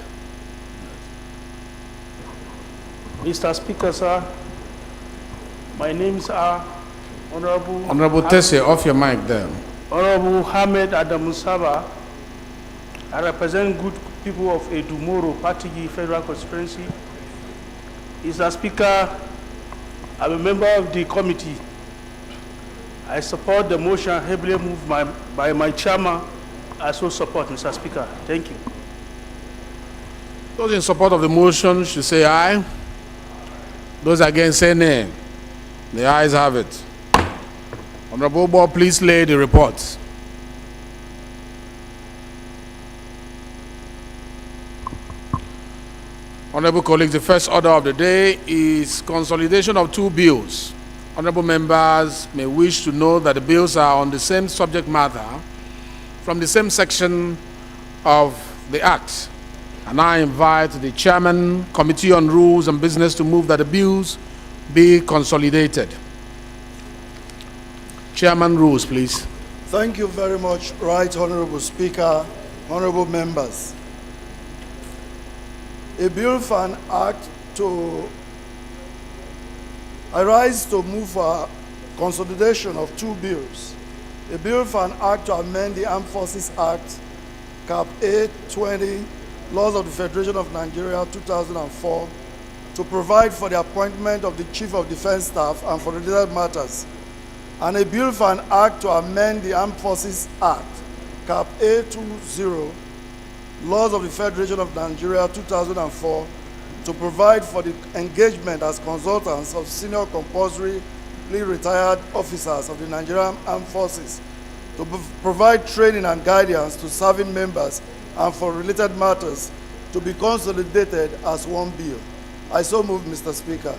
Mr. Speaker, sir, my names are Honorable Tesse, off your mic there. Honorable Hamed Adamu Saba. I represent good people of Edumoro, Patigi Federal Constituency. Mr. Speaker, I'm a member of the committee. I support the motion heavily moved by my chairman. I so support, Mr. Speaker. Thank you. Those in support of the motion should say aye. Those against say nay. The ayes have it. Honorable Obo, please lay the report. Honorable colleagues, the first order of the day is consolidation of two bills. Honorable members may wish to know that the bills are on the same subject matter from the same section of the Act. And I invite the Chairman, Committee on Rules and Business to move that the bills be consolidated. Chairman, rules, please. Thank you very much, Right Honorable Speaker, honorable members. A bill for an act to I rise to move for consolidation of two bills. A bill for an act to amend the Armed Forces Act, Cap A 20, Laws of the Federation of Nigeria 2004, to provide for the appointment of the Chief of Defense Staff and for related matters, and a bill for an act to amend the Armed Forces Act, Cap A 20, Laws of the Federation of Nigeria 2004, to provide for the engagement as consultants of senior compulsorily retired officers of the Nigerian Armed Forces, to provide training and guidance to serving members and for related matters, to be consolidated as one bill. I so move, Mr. Speaker.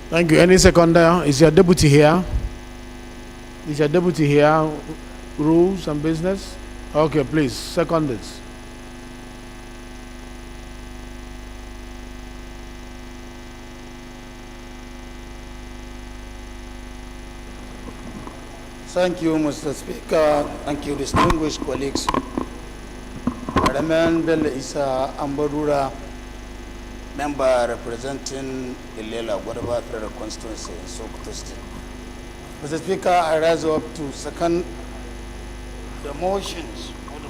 Thank you. Any seconder? Is your deputy here? Is your deputy here? Rules and Business? Okay, please, second this. Thank you, Mr. Speaker. Thank you, distinguished colleagues. Remain Bello Isa Ambarura, member representing Ilela Wadaba Federal Constituency in Sokoto State. Mr. Speaker, I rise up to second the motions for the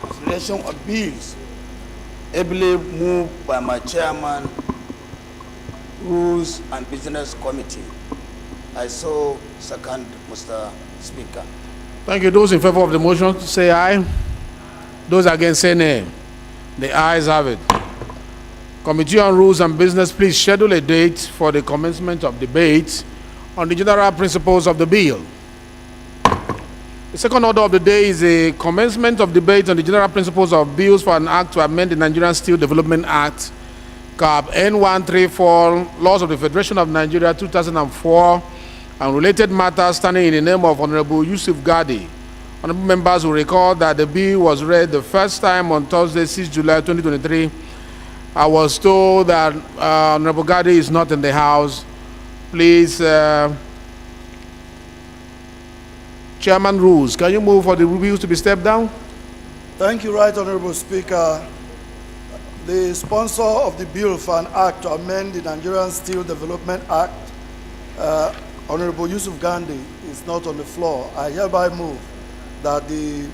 consolidation of bills ably moved by my chairman, Rules and Business Committee. I so second, Mr. Speaker. Thank you. Those in favor of the motion say aye. Those against say nay. The ayes have it. Committee on Rules and Business, please schedule a date for the commencement of debate on the general principles of the bill. The second order of the day is a commencement of debate on the general principles of bills for an act to amend the Nigerian Steel Development Act, Cap N134, Laws of the Federation of Nigeria 2004, and related matters, standing in the name of Honorable Yusuf Gadi. Honorable members will recall that the bill was read the first time on Thursday, 6 July 2023. I was told that Honorable Gadi is not in the house. Please, Chairman Rules, can you move for the bills to be stepped down? Thank you, Right Honorable Speaker. The sponsor of the bill for an act to amend the Nigerian Steel Development Act, Honorable Yusuf Gandhi, is not on the floor. I hereby move that the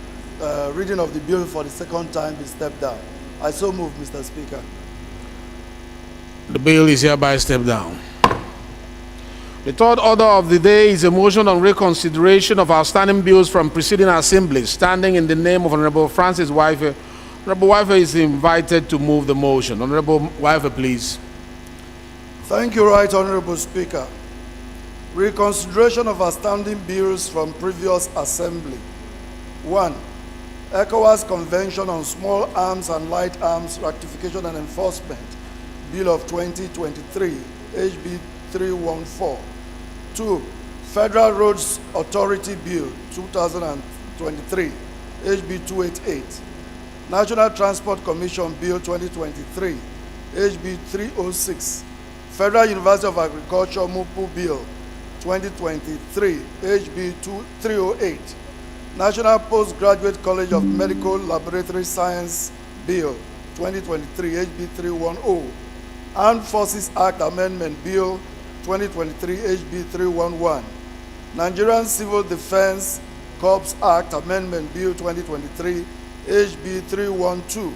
reading of the bill for the second time be stepped down. I so move, Mr. Speaker. The bill is hereby stepped down. The third order of the day is a motion on reconsideration of outstanding bills from preceding assemblies, standing in the name of Honorable Francis Wife. Honorable Wife is invited to move the motion. Honorable Wife, please. Thank you, Right Honorable Speaker. Reconsideration of outstanding bills from previous assembly. 1. ECOWAS Convention on Small Arms and Light Arms Ratification and Enforcement, Bill of 2023, HB 314. 2. Federal Roads Authority Bill 2023, HB 288. National Transport Commission Bill 2023, HB 306. Federal University of Agriculture MUPU Bill 2023, HB 308. National Postgraduate College of Medical Laboratory Science Bill 2023, HB 310. Armed Forces Act Amendment Bill 2023, HB 311. Nigerian Civil Defense Corps Act Amendment Bill 2023, HB 312.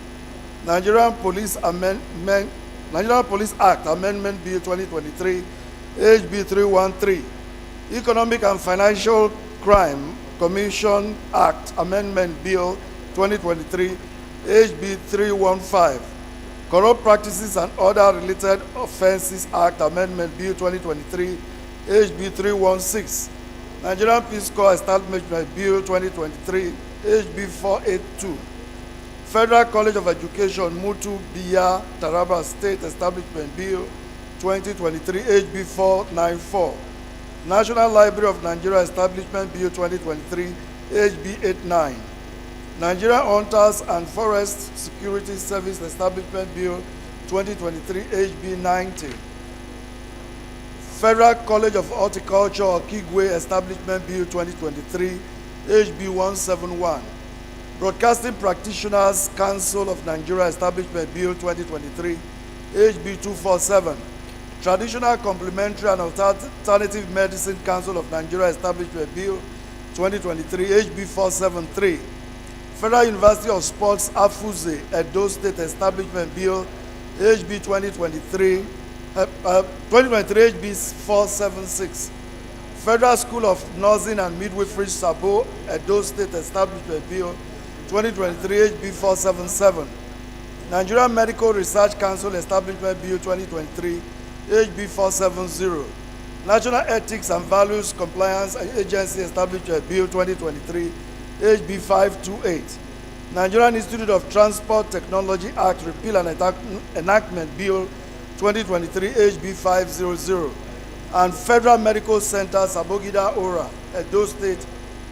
Nigerian Police Act Amendment Bill 2023, HB 313. Economic and Financial Crime Commission Act Amendment Bill 2023, HB 315. Corrupt Practices and Other Related Offenses Act Amendment Bill 2023, HB 316. Nigerian Peace Corps Establishment Bill 2023, HB 482. Federal College of Education Mutu Biya Taraba State Establishment Bill 2023, HB 494. National Library of Nigeria Establishment Bill 2023, HB 89. Nigerian Hunters and Forest Security Service Establishment Bill 2023 HB 90. Federal College of Horticulture Okigwe Establishment Bill 2023 HB 171. Broadcasting Practitioners Council of Nigeria Establishment Bill 2023 HB 247. Traditional Complementary and Alternative Medicine Council of Nigeria Establishment Bill 2023 HB 473. Federal University of Sports Afuze Edo State Establishment Bill HB 2023 HB 476. Federal School of Nursing and Midwifery Sabo Edo State Establishment Bill 2023 HB 477. Nigerian Medical Research Council Establishment Bill 2023 HB 470. National Ethics and Values Compliance Agency Establishment Bill 2023 HB 528. Nigerian Institute of Transport Technology Act Repeal and Enactment Bill 2023 HB 500. And Federal Medical Center Sabogida Ora Edo State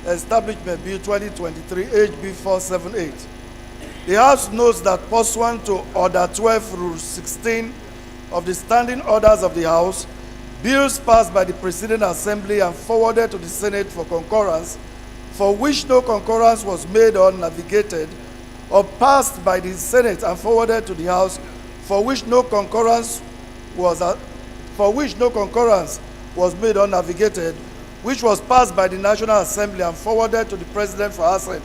Establishment Bill 2023 HB 478. The House notes that pursuant to Order 12 Rule 16 of the Standing Orders of the House, bills passed by the preceding Assembly and forwarded to the Senate for concurrence, for which no concurrence was made or navigated, or passed by the Senate and forwarded to the House, for which no concurrence was made or navigated, which was passed by the National Assembly and forwarded to the President for assent,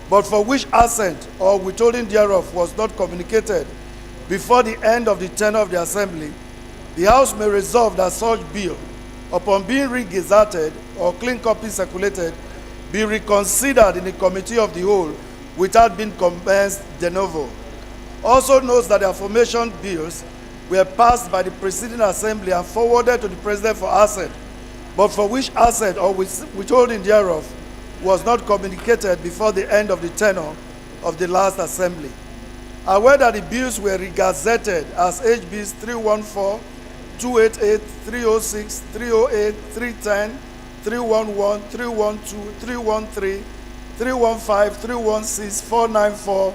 but for which assent or withholding thereof was not communicated before the end of the tenure of the Assembly, the House may resolve that such bill, upon being re-gazetted or clean copy circulated, be reconsidered in the Committee of the Whole without being commenced de novo. Also notes that the aforementioned bills were passed by the preceding Assembly and forwarded to the President for assent, but for which assent or withholding thereof was not communicated before the end of the tenure of the last Assembly. Aware that the bills were re-gazetted as HBs 314, 288, 306, 308, 310, 311, 312, 313, 315, 316, 494,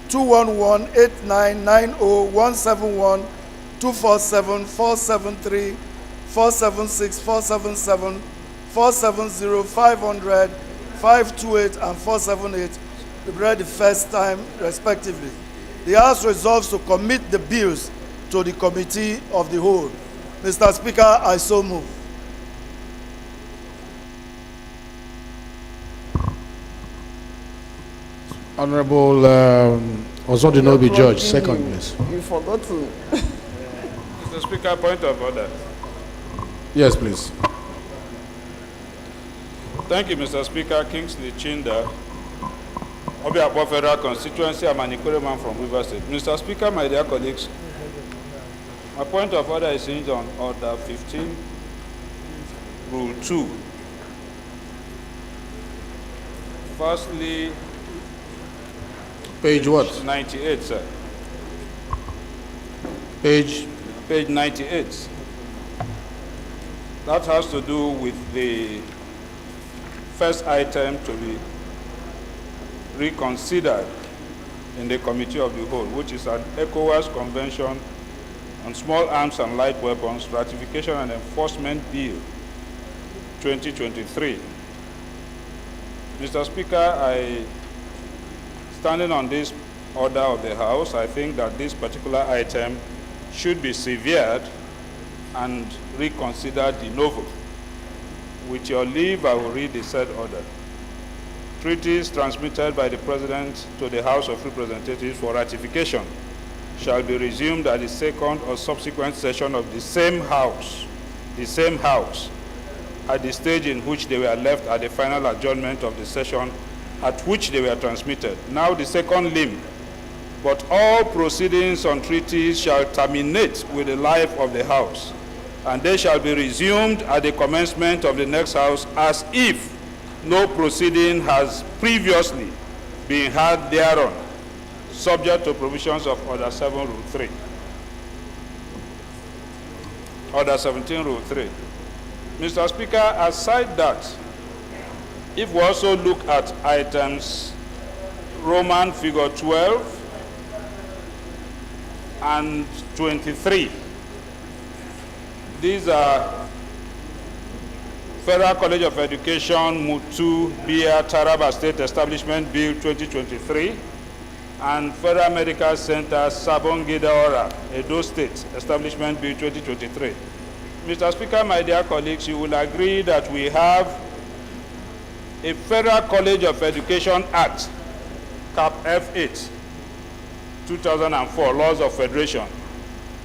211, 89, 90, 171, 247, 473, 476, 477, 470, 500, 528, and 478, read the first time respectively. The House resolves to commit the bills to the Committee of the Whole. Mr. Speaker, I so move. Honorable Ozodinobi George, second, please. You forgot to. Mr. Speaker, point of order. Yes, please. Thank you, Mr. Speaker. Kingsley Chinda, Obiakpo Federal Constituency, I'm an Ikoreman from River State. Mr. Speaker, my dear colleagues, my point of order is hinged on Order 15, Rule 2. Firstly, page what? 98, sir. Page 98. That has to do with the first item to be reconsidered in the Committee of the Whole, which is an ECOWAS Convention on Small Arms and Light Weapons Ratification and Enforcement Bill 2023. Mr. Speaker, standing on this order of the House, I think that this particular item should be severed and reconsidered de novo. With your leave, I will read the said order. Treaties transmitted by the President to the House of Representatives for ratification shall be resumed at the second or subsequent session of the same House, at the stage in which they were left at the final adjournment of the session at which they were transmitted. Now the second limb. But all proceedings on treaties shall terminate with the life of the House, and they shall be resumed at the commencement of the next House as if no proceeding has previously been had thereon, subject to provisions of Order 7, Rule 3. Order 17, Rule 3. Mr. Speaker, aside that, if we also look at items Roman figure 12 and 23. These are Federal College of Education, Mutu, Bia, Taraba State Establishment Bill 2023, and Federal Medical Center, Sabon-Gidaora, Edo State Establishment Bill 2023. Mr. Speaker, my dear colleagues, you will agree that we have a Federal College of Education Act, Cap F8, 2004, Laws of Federation.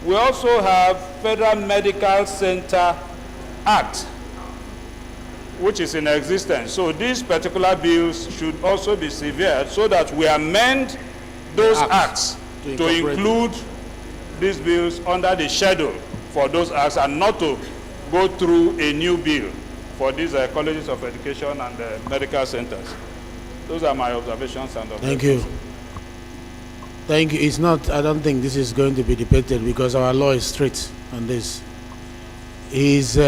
We also have Federal Medical Center Act, which is in existence. So these particular bills should also be severed so that we amend those acts to include these bills under the schedule for those acts and not to go through a new bill for these colleges of education and medical centers. Those are my observations and objections. Thank you. Thank you. It's not, I don't think this is going to be debated because our law is strict on this. Is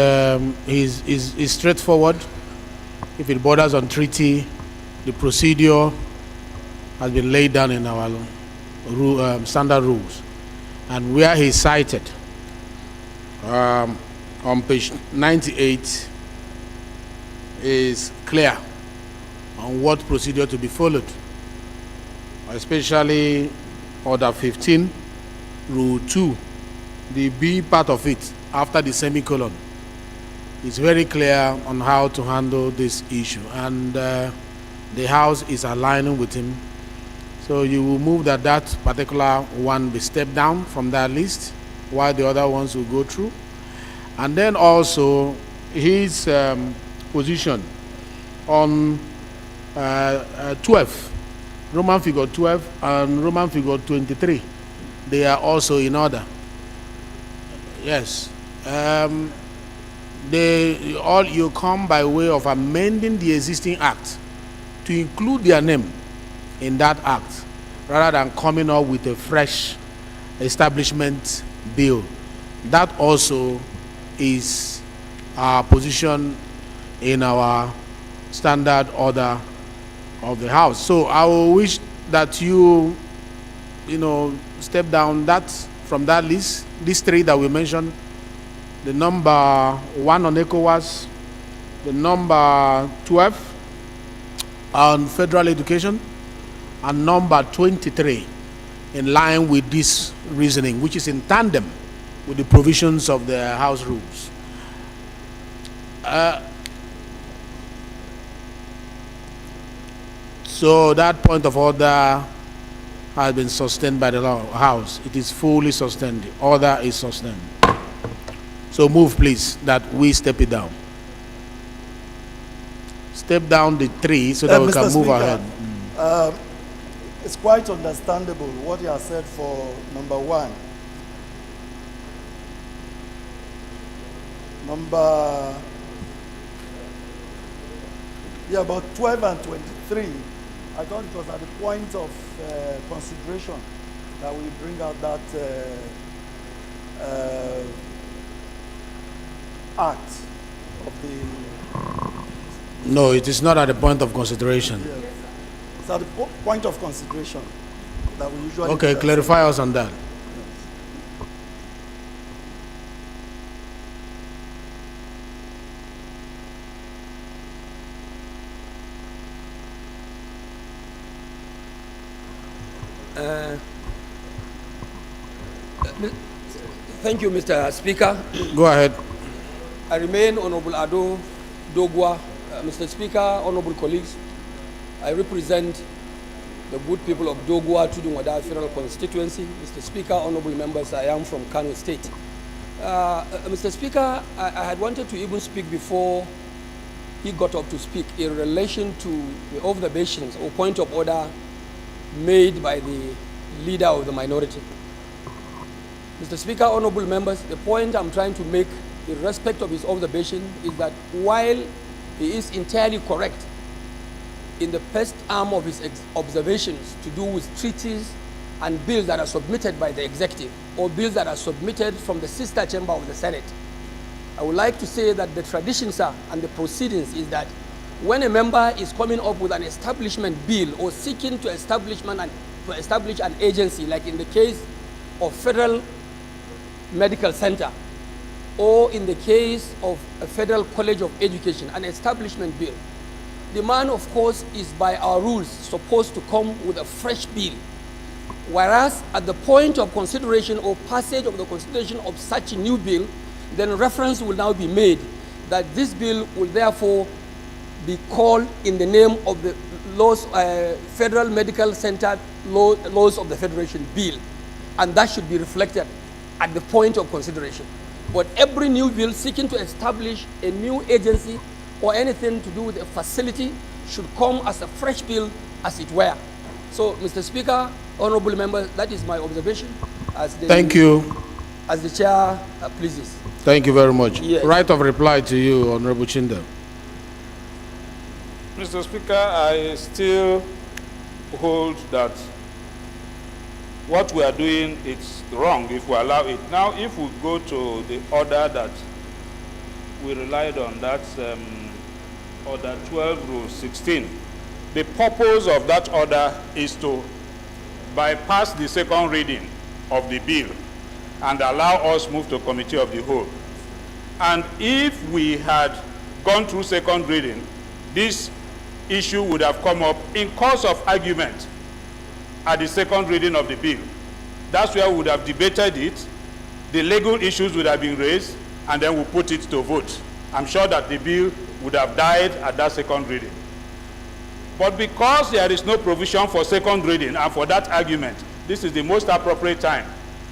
straightforward. If it borders on treaty, the procedure has been laid down in our standard rules. And where he cited on page 98 is clear on what procedure to be followed, especially Order 15, Rule 2, the B part of it, after the semicolon. It's very clear on how to handle this issue, and the House is aligning with him. So you will move that particular one be stepped down from that list, while the other ones will go through. And then also his position on 12, Roman figure 12 and Roman figure 23, they are also in order. Yes. You come by way of amending the existing act to include their name in that act rather than coming up with a fresh establishment bill. That also is our position in our standard order of the House. So I will wish that you step down from that list, these three that we mentioned, the number 1 on ECOWAS, the number 12 on federal education, and number 23 in line with this reasoning, which is in tandem with the provisions of the House rules. So that point of order has been sustained by the House. It is fully sustained. The order is sustained. So move, please, that we step it down. Step down the 3 so that we can move ahead. It's quite understandable what you have said for number 1. About 12 and 23. I thought it was at the point of consideration that we bring out that act of the... No, it is not at the point of consideration. Yes. It's at the point of consideration that we usually... Okay, clarify us on that. Thank you, Mr. Speaker. Go ahead. I remain Honorable Ado Dogwa. Mr. Speaker, honorable colleagues, I represent the good people of Dogwa Tudunwada Federal Constituency. Mr. Speaker, honorable members, I am from Kano State. Mr. Speaker, I had wanted to even speak before he got up to speak in relation to the observations or point of order made by the leader of the minority. Mr. Speaker, honorable members, the point I'm trying to make in respect of his observation is that while he is entirely correct in the first arm of his observations to do with treaties and bills that are submitted by the executive or bills that are submitted from the sister chamber of the Senate, I would like to say that the tradition, sir, and the proceedings is that when a member is coming up with an establishment bill or seeking to establish an agency, like in the case of Federal Medical Center, or in the case of a Federal College of Education, an establishment bill, the man, of course, is by our rules supposed to come with a fresh bill. Whereas at the point of consideration or passage of the consideration of such a new bill, then reference will now be made that this bill will therefore be called in the name of the laws, Federal Medical Center laws of the Federation bill. And that should be reflected at the point of consideration. But every new bill seeking to establish a new agency or anything to do with a facility should come as a fresh bill, as it were. So, Mr. Speaker, honorable members, that is my observation. Thank you. As the chair pleases. Thank you very much. Yes. Right of reply to you, Honorable Chinda. Mr. Speaker, I still hold that what we are doing is wrong if we allow it. Now, if we go to the order that we relied on, that's Order 12, Rule 16. The purpose of that order is to bypass the second reading of the bill and allow us move to Committee of the Whole. And if we had gone through second reading, this issue would have come up in course of argument at the second reading of the bill. That's where we would have debated it, the legal issues would have been raised, and then we'll put it to vote. I'm sure that the bill would have died at that second reading. But because there is no provision for second reading and for that argument, this is the most appropriate time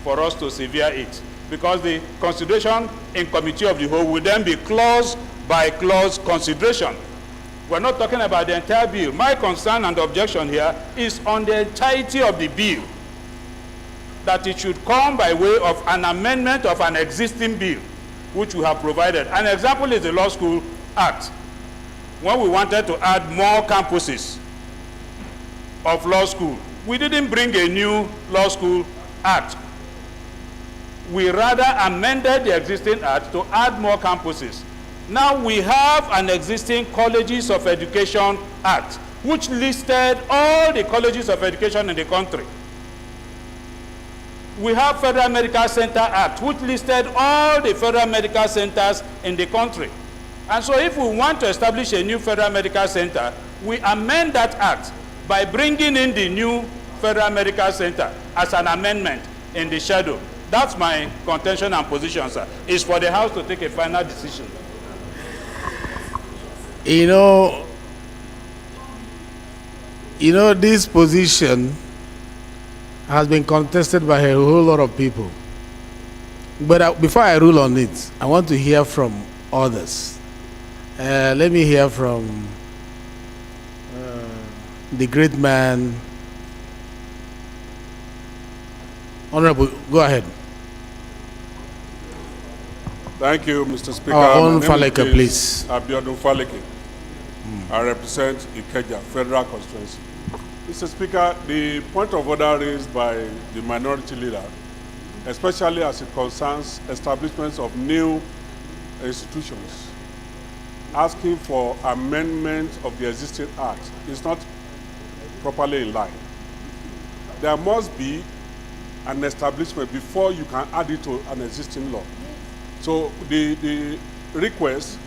for us to sever it, because the consideration in Committee of the Whole will then be clause by clause consideration. We're not talking about the entire bill. My concern and objection here is on the entirety of the bill, that it should come by way of an amendment of an existing bill, which we have provided. An example is the Law School Act. When we wanted to add more campuses of law school, we didn't bring a new Law School Act. We rather amended the existing act to add more campuses. Now we have an existing Colleges of Education Act, which listed all the colleges of education in the country. We have Federal Medical Center Act, which listed all the federal medical centers in the country. And so if we want to establish a new federal medical center, we amend that act by bringing in the new Federal Medical Center as an amendment in the shadow. That's my contention and position, sir. It's for the House to take a final decision. You know, this position has been contested by a whole lot of people. But before I rule on it, I want to hear from others. Let me hear from the great man. Honorable, go ahead. Thank you, Mr. Speaker. On Faleke, please. Abiodun Faleke. I represent Ikeja Federal Constituency. Mr. Speaker, the point of order raised by the minority leader, especially as it concerns establishments of new institutions, asking for amendment of the existing act is not properly in line. There must be an establishment before you can add it to an existing law. So the request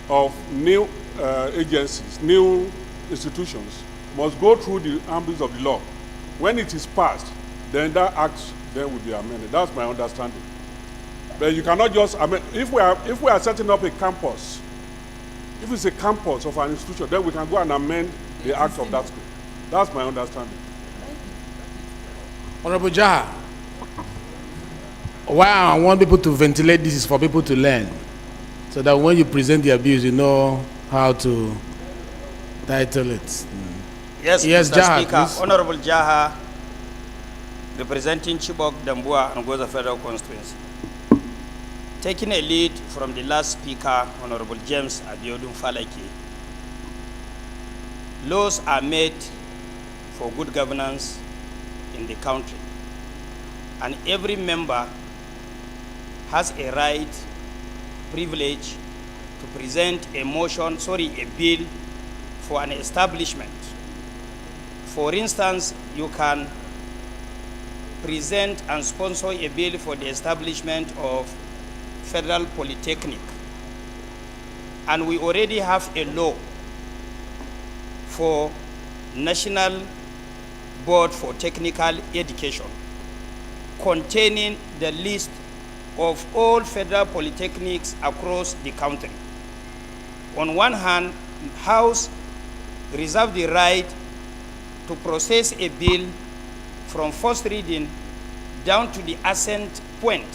of new agencies, new institutions, must go through the ambit of the law. When it is passed, then that act then will be amended. That's my understanding. But you cannot just amend. If we are setting up a campus, if it's a campus of an institution, then we can go and amend the act of that school. That's my understanding. Honorable Jaha, why I want people to ventilate this is for people to learn, so that when you present the abuse, you know how to title it. Yes, yes, Mr. Jaha, Speaker. please. Honorable Jaha, representing Chibok, Dambua, and Goza Federal Constituency. Taking a lead from the last speaker, Honorable James Abiodun Faleke, laws are made for good governance in the country, and every member has a right, privilege to present a motion, a bill for an establishment. For instance, you can present and sponsor a bill for the establishment of Federal Polytechnic. And we already have a law for National Board for Technical Education containing the list of all federal polytechnics across the country. On one hand, House reserve the right to process a bill from first reading down to the assent point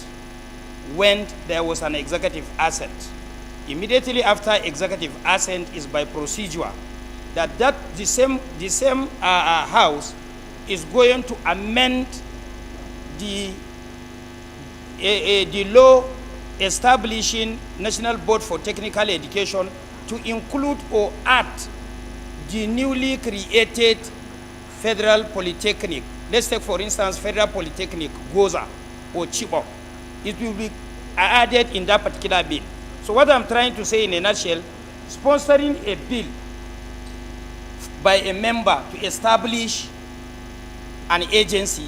when there was an executive assent. Immediately after executive assent is by procedure that the same House is going to amend the law establishing National Board for Technical Education to include or add the newly created Federal Polytechnic. Let's take, for instance, Federal Polytechnic, Goza or Chibok. It will be added in that particular bill. So what I'm trying to say in a nutshell, sponsoring a bill by a member to establish an agency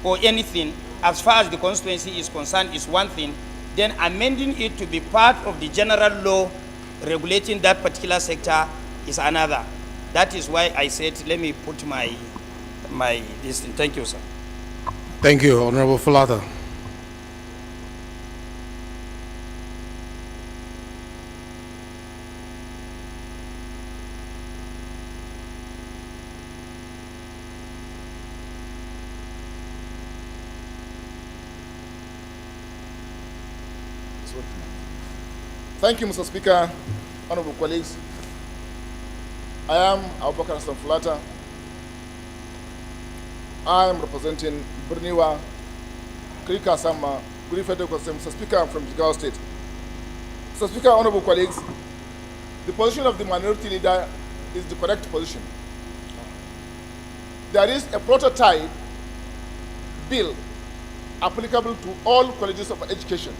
or anything as far as the constituency is concerned is one thing, then amending it to be part of the general law regulating that particular sector is another. That is why I said, let me put my this thing. Thank you, sir. Thank you, Honorable Fulata. Thank you, Mr. Speaker, honorable colleagues. I am Abubakar Fulata. I am representing Burniwa, Krika Sama, Guri Federal Constituency. Mr. Speaker, I'm from Jigawa State. Mr. Speaker, honorable colleagues, the position of the minority leader is the correct position. There is a prototype bill applicable to all colleges of education.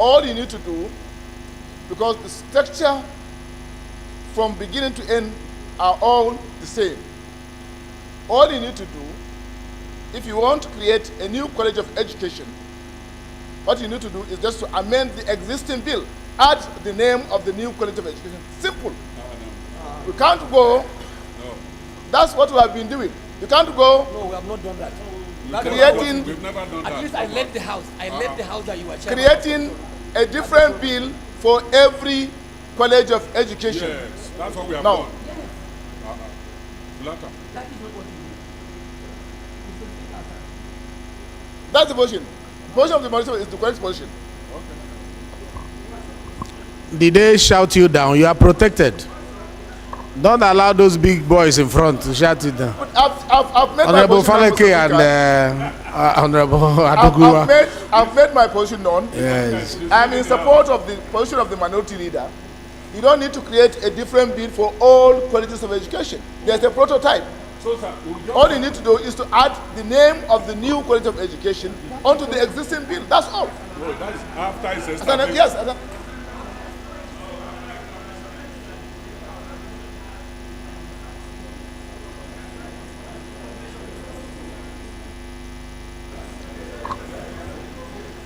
All you need to do, because the structure from beginning to end are all the same. All you need to do, if you want to create a new college of education, what you need to do is just to amend the existing bill, add the name of the new college of education. Simple. We can't go. That's what we have been doing. You can't go. No, we have not done that. Creating. We've never done that. At least I left the house. I left the house that you were chairman. Creating a different bill for every college of education. Yes, that's what we have done. That is not what That's the position. The position of the position is the correct position. Did they shout you down? You are protected. Don't allow those big boys in front to shout you down. I've made Honorable my position Faleke and Honorable Adoguwa. I've made my position known. Yes. I'm in support of the position of the minority leader. You don't need to create a different bill for all colleges of education. There's a prototype. So, sir, all you need to do is to add the name of the new college of education onto the existing bill. That's all. No, that's after it's established. Yes.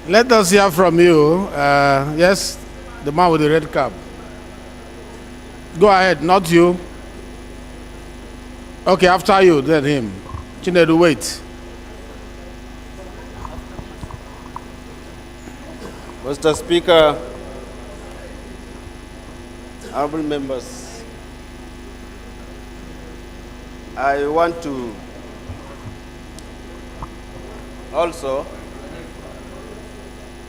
Let us hear from you. Yes, the man with the red cap. Go ahead, not you. Okay, after you, then him. Chinedu, wait. Mr. Speaker, honorable members, I want to also,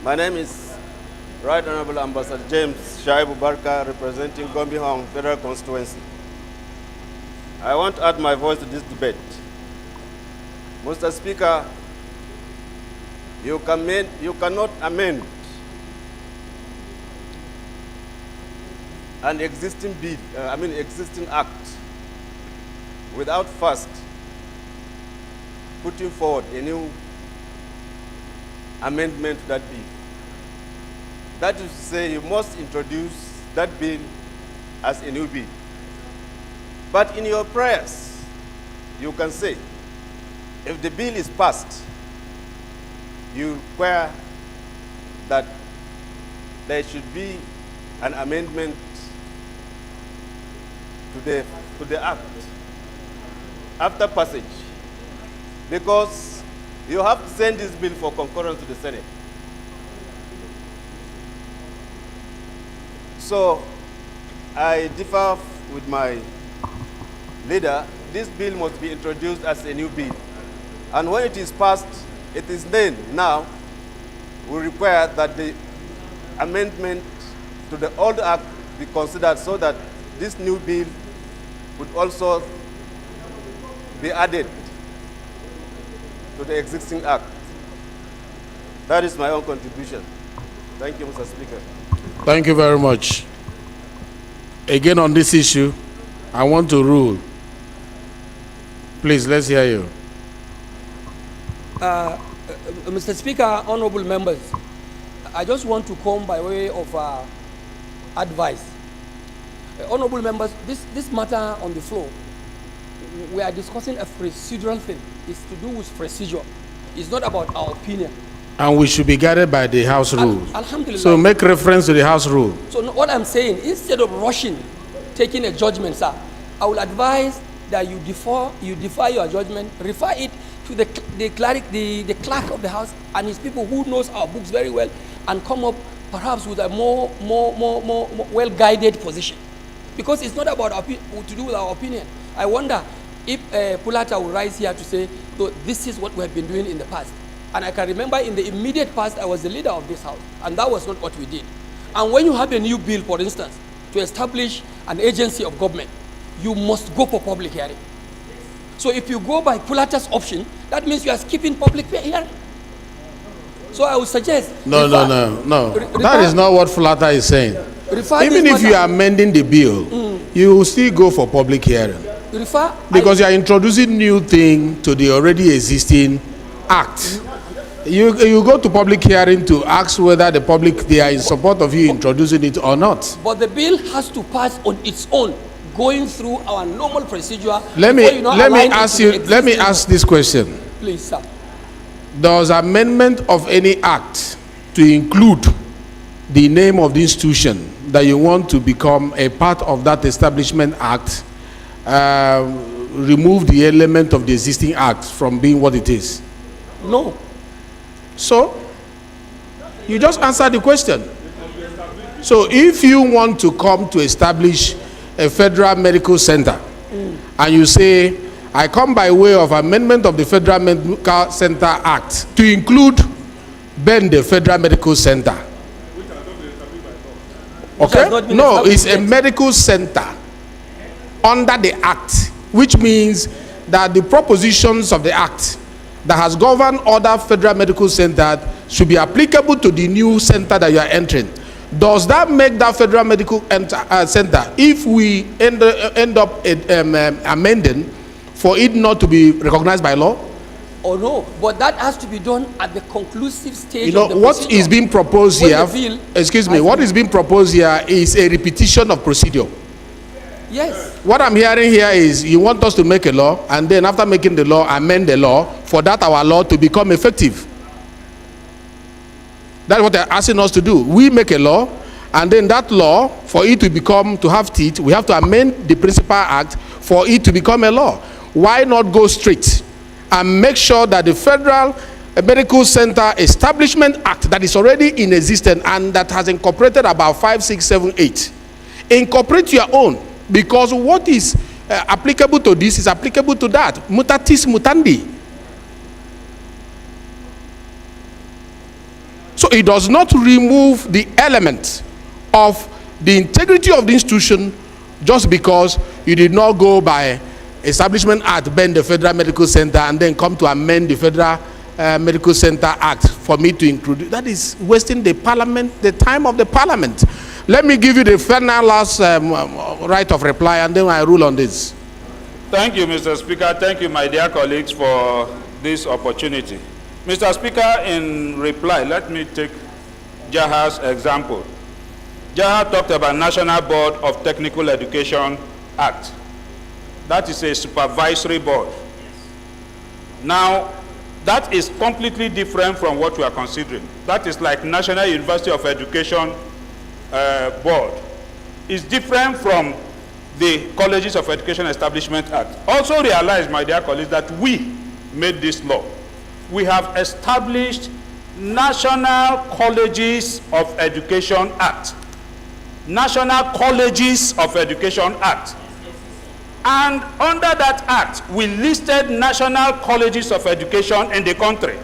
my name is Right Honorable Ambassador James Shaibu Barka, representing Gombe Hong Federal Constituency. I want to add my voice to this debate. Mr. Speaker, you cannot amend an existing bill, existing act, without first putting forward a new amendment to that bill. That is to say, you must introduce that bill as a new bill. But in your prayers, you can say, if the bill is passed, you require that there should be an amendment to the act after passage, because you have to send this bill for concurrence to the Senate. So I differ with my leader. This bill must be introduced as a new bill. And when it is passed, it is then now we require that the amendment to the old act be considered so that this new bill would also be added to the existing act. That is my own contribution. Thank you, Mr. Speaker. Thank you very much. Again, on this issue, I want to rule. Please, let's hear you. Mr. Speaker, honorable members, I just want to come by way of advice. Honorable members, this matter on the floor, we are discussing a procedural thing. It's to do with procedure. It's not about our opinion. And we should be guided by the House rule. Alhamdulillah. So make reference to the House rule. So what I'm saying, instead of rushing, taking a judgment, sir, I will advise that you defer your judgment, refer it to the clerk of the House and his people who knows our books very well, and come up perhaps with a more well-guided position. Because it's not about to do with our opinion. I wonder if Pulata will rise here to say, so this is what we have been doing in the past. And I can remember in the immediate past, I was the leader of this House, and that was not what we did. And when you have a new bill, for instance, to establish an agency of government, you must go for public hearing. So if you go by Pulata's option, that means you are skipping public hearing. So I would suggest... No. That is not what Pulata is saying. Even if you are amending the bill, you will still go for public hearing. Because you are introducing new thing to the already existing act. You go to public hearing to ask whether the public, they are in support of you introducing it or not. But the bill has to pass on its own, going through our normal procedure. Let me ask this question. Please, sir. Does amendment of any act to include the name of the institution that you want to become a part of that establishment act remove the element of the existing act from being what it is? No. So, you just answer the question. So, if you want to come to establish a federal medical center, and you say, I come by way of amendment of the Federal Medical Center Act to include the Federal Medical Center. Okay? No, it's a medical center under the Act, which means that the propositions of the Act that has governed other federal medical centers should be applicable to the new center that you are entering. Does that make that federal medical center, if we end up amending, for it not to be recognized by law? Oh no, but that has to be done at the conclusive stage. You know, of the what procedure. is being proposed here, excuse me, what is being proposed here is a repetition of procedure. Yes. What I'm hearing here is you want us to make a law, and then after making the law, amend the law for that our law to become effective. That's what they're asking us to do. We make a law, and then that law, for it to have teeth, we have to amend the Principal Act for it to become a law. Why not go straight and make sure that the Federal Medical Center Establishment Act that is already in existence and that has incorporated about 5, 6, 7, 8, incorporate your own, because what is applicable to this is applicable to that. Mutatis mutandi. So it does not remove the element of the integrity of the institution just because you did not go by Establishment Act, bend the Federal Medical Center, and then come to amend the Federal Medical Center Act for me to include it. That is wasting the parliament, the time of the parliament. Let me give you the final last right of reply, and then I rule on this. Thank you, Mr. Speaker. Thank you, my dear colleagues, for this opportunity. Mr. Speaker, in reply, let me take Jaha's example. Jaha talked about National Board of Technical Education Act. That is a supervisory board. Now, that is completely different from what we are considering. That is like National University of Education Board. It's different from the Colleges of Education Establishment Act. Also realize, my dear colleagues, that we made this law. We have established National Colleges of Education Act. National Colleges of Education Act. And under that act, we listed national colleges of education in the country.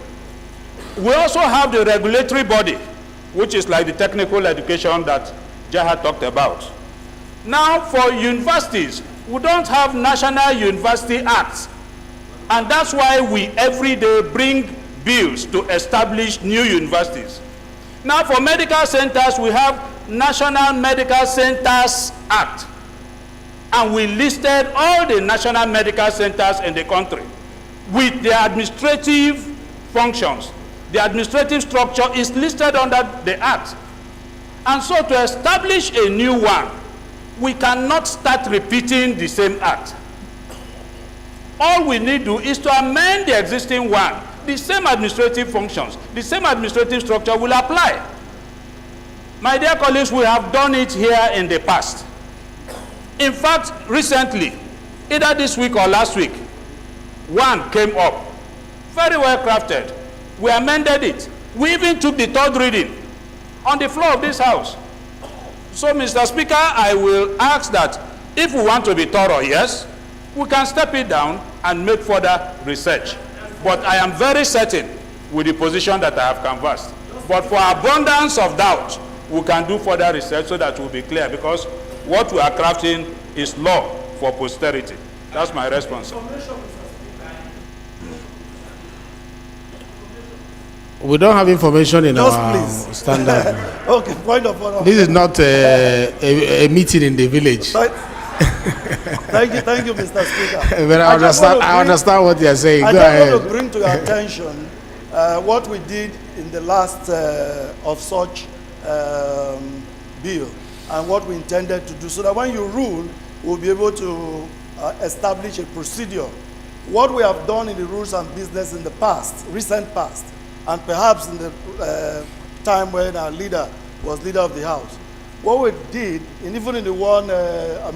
We also have the regulatory body, which is like the technical education that Jaha talked about. Now, for universities, we don't have national university acts. And that's why we every day bring bills to establish new universities. Now, for medical centers, we have National Medical Centers Act. And we listed all the national medical centers in the country with their administrative functions. The administrative structure is listed under the Act. And so to establish a new one, we cannot start repeating the same Act. All we need to do is to amend the existing one. The same administrative functions, the same administrative structure will apply. My dear colleagues, we have done it here in the past. In fact, recently, either this week or last week, one came up, very well crafted. We amended it. We even took the third reading on the floor of this house. So, Mr. Speaker, I will ask that if we want to be thorough, yes, we can step it down and make further research. But I am very certain with the position that I have canvassed. But for abundance of doubt, we can do further research so that we'll be clear, because what we are crafting is law for posterity. That's my response. We don't have information in our please. standard. Okay, point of order. This is not a meeting in the village. Thank you, Mr. Speaker. But I understand what you are saying. I Go just ahead. want to bring to your attention what we did in the last of such bill and what we intended to do, so that when you rule, we'll be able to establish a procedure. What we have done in the rules and business in the past, recent past, and perhaps in the time when our leader was leader of the House, what we did, and even in the one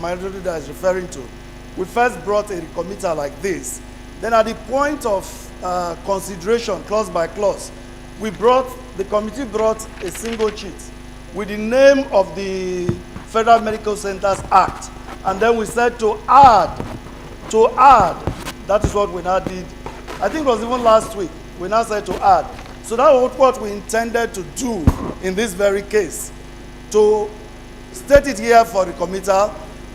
minority that is referring to, we first brought a committee like this. Then at the point of consideration, clause by clause, the committee brought a single sheet with the name of the Federal Medical Centers Act. And then we said to add, that is what we now did. I think it was even last week, we now said to add. So that was what we intended to do in this very case. To state it here for the committee,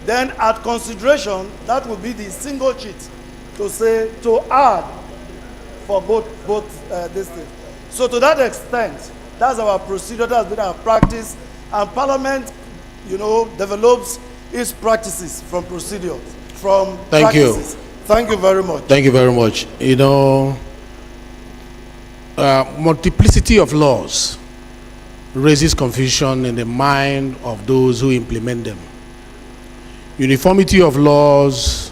then at consideration, that will be the single sheet to say, to add for both these things. So to that extent, that's our procedure, that's been our practice, and Parliament, develops its practices from procedures, from practices. Thank you very much. Thank you very much. Multiplicity of laws raises confusion in the mind of those who implement them. Uniformity of laws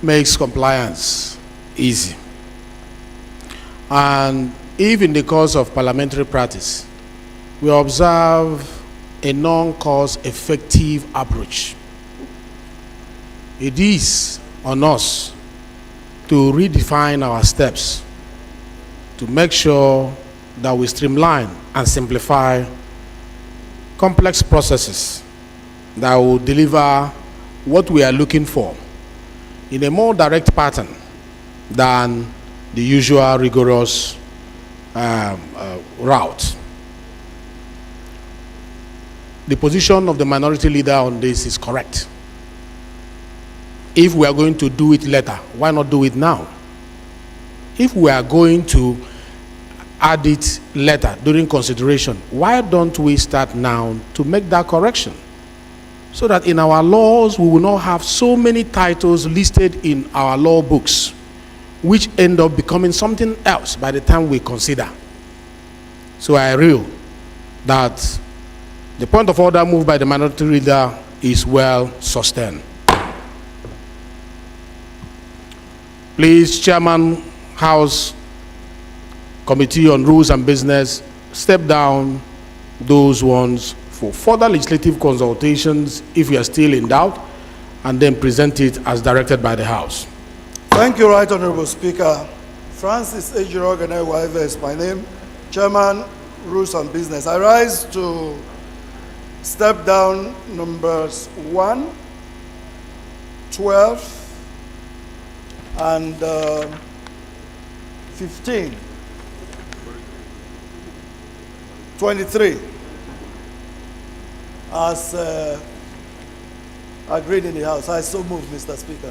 makes compliance easy. And if in the course of parliamentary practice, we observe a non-cause effective approach, it is on us to redefine our steps to make sure that we streamline and simplify complex processes that will deliver what we are looking for in a more direct pattern than the usual rigorous route. The position of the minority leader on this is correct. If we are going to do it later, why not do it now? If we are going to add it later during consideration, why don't we start now to make that correction? So that in our laws, we will not have so many titles listed in our law books, which end up becoming something else by the time we consider. So I rule that the point of order moved by the minority leader is well sustained. Please, Chairman, House Committee on Rules and Business, step down those ones for further legislative consultations if you are still in doubt, and then present it as directed by the House. Thank you, Right Honorable Speaker. Francis Ejiro is my name, Chairman, Rules and Business. I rise to step down numbers 1, 12, and 15, 23, as agreed in the House. I so move, Mr. Speaker.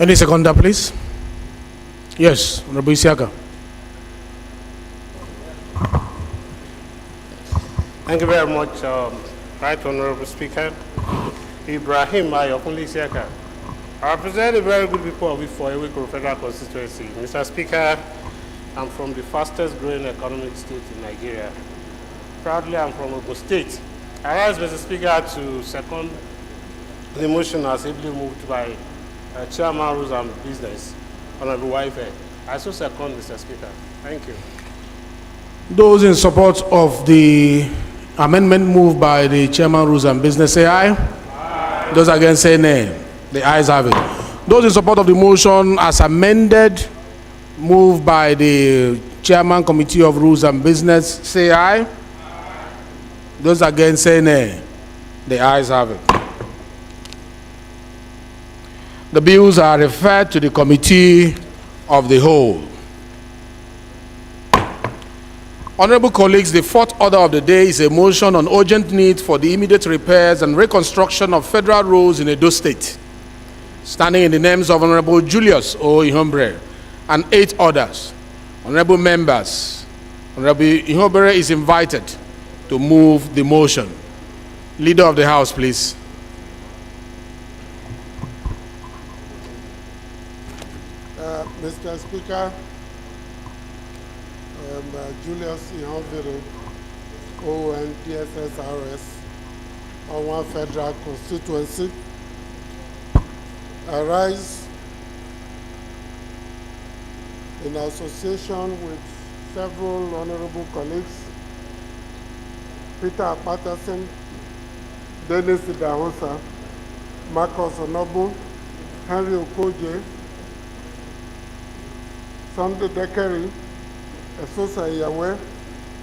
Any seconder, please? Yes, Honorable Isiaka. Thank you very much, Right Honorable Speaker. Ibrahim Ayokunle Isiaka. I represent a very good people of Ifo Ewekoro Federal Constituency. Mr. Speaker, I'm from the fastest growing economic state in Nigeria. Proudly, I'm from Ogun State. I rise, Mr. Speaker, to second the motion as ably moved by Chairman Rules and Business, Honorable Waife. I so second, Mr. Speaker. Thank you. Those in support of the amendment moved by the Chairman Rules and Business say aye. Aye. Those against say nay. The ayes have it. Those in support of the motion as amended, moved by the Chairman Committee of Rules and Business, say aye. Aye. Those against say nay. The ayes have it. The bills are referred to the Committee of the Whole. Honorable colleagues, the fourth order of the day is a motion on urgent need for the immediate repairs and reconstruction of federal roads in Edo State, standing in the names of Honorable Julius O. Ihombre and 8 others. Honorable members, Honorable Ihombre is invited to move the motion. Leader of the House, please. Mr. Speaker, Julius Ihomvere, ON DSSRS, on one federal constituency. I rise in association with several honorable colleagues, Peter Patterson, Dennis Idahosa, Marcus Onobu, Henry Okoje, Sunday Dekeri, Esosa Iyawe,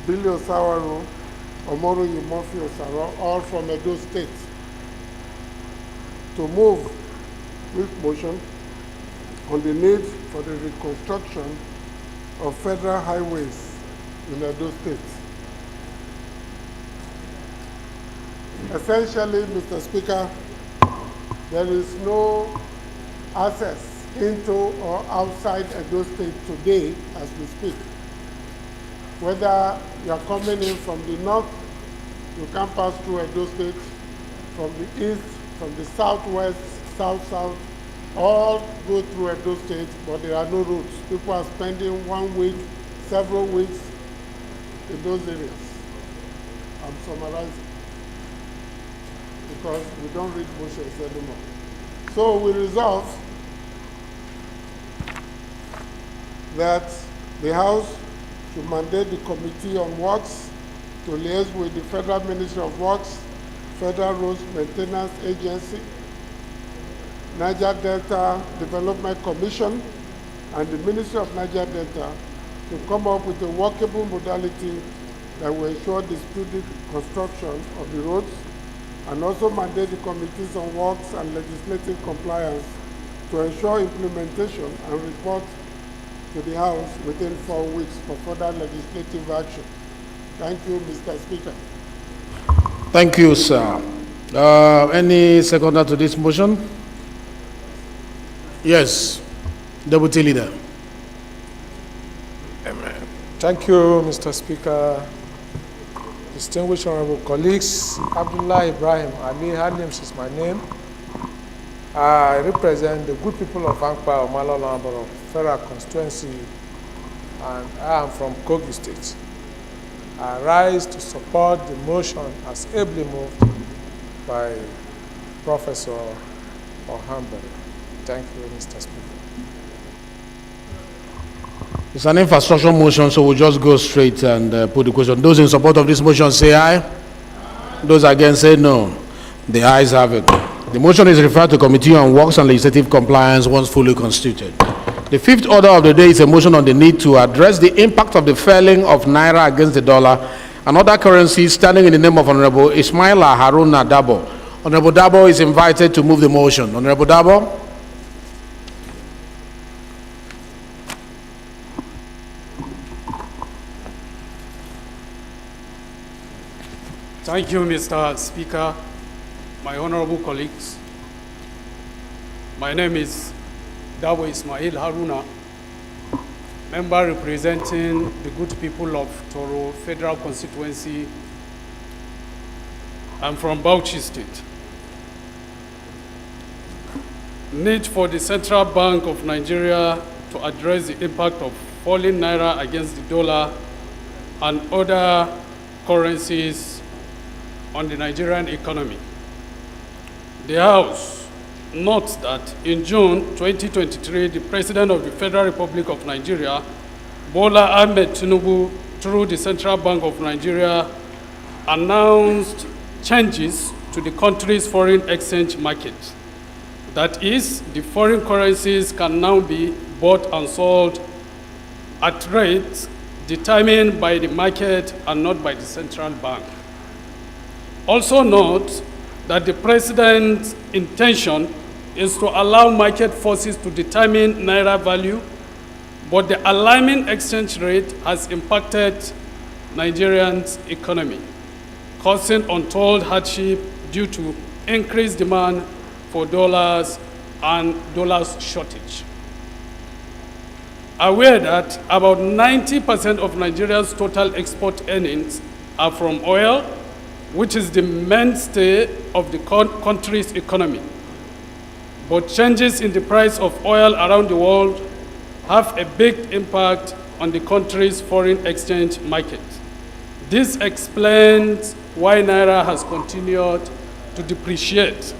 Billy Osawaro, Omoru Yumofi Osaro, all from Edo State, to move with motion on the need for the reconstruction of federal highways in Edo State. Essentially, Mr. Speaker, there is no access into or outside Edo State today as we speak. Whether you are coming in from the north, you can pass through Edo State, from the east, from the southwest, south-south, all go through Edo State, but there are no roads. People are spending 1 week, several weeks in those areas. I'm summarizing because we don't read motions anymore. So we resolve that the House should mandate the Committee on Works to liaise with the Federal Ministry of Works, Federal Roads Maintenance Agency, Niger Delta Development Commission, and the Ministry of Niger Delta to come up with a workable modality that will ensure the speedy construction of the roads, and also mandate the Committees on Works and Legislative Compliance to ensure implementation and report to the House within 4 weeks for further legislative action. Thank you, Mr. Speaker. Thank you, sir. Any seconder to this motion? Yes, Deputy Leader. Amen. Thank you, Mr. Speaker. Distinguished honorable colleagues, Abdullah Ibrahim Ali Halims is my name. I represent the good people of Ankpa, Omalo Federal Constituency, and I am from Kogi State. I rise to support the motion as ably moved by Professor Ohambe. Thank you, Mr. Speaker. It's an infrastructure motion, so we'll just go straight and put the question. Those in support of this motion say aye. Those against say no. The ayes have it. The motion is referred to Committee on Works and Legislative Compliance once fully constituted. The fifth order of the day is a motion on the need to address the impact of the falling of Naira against the dollar and other currencies, standing in the name of Honorable Ismaila Haruna Dabo. Honorable Dabo is invited to move the motion. Honorable Dabo. Thank you, Mr. Speaker, my honorable colleagues. My name is Dabo Ismail Haruna, member representing the good people of Toro Federal Constituency. I'm from Bauchi State. Need for the Central Bank of Nigeria to address the impact of falling Naira against the dollar and other currencies on the Nigerian economy. The House notes that in June 2023, the President of the Federal Republic of Nigeria, Bola Ahmed Tinubu, through the Central Bank of Nigeria, announced changes to the country's foreign exchange market. That is, the foreign currencies can now be bought and sold at rates determined by the market and not by the central bank. Also note that the President's intention is to allow market forces to determine Naira value, but the alarming exchange rate has impacted Nigerians' economy, causing untold hardship due to increased demand for dollars and dollars shortage. Aware that about 90% of Nigeria's total export earnings are from oil, which is the mainstay of the country's economy. But changes in the price of oil around the world have a big impact on the country's foreign exchange market. This explains why Naira has continued to depreciate.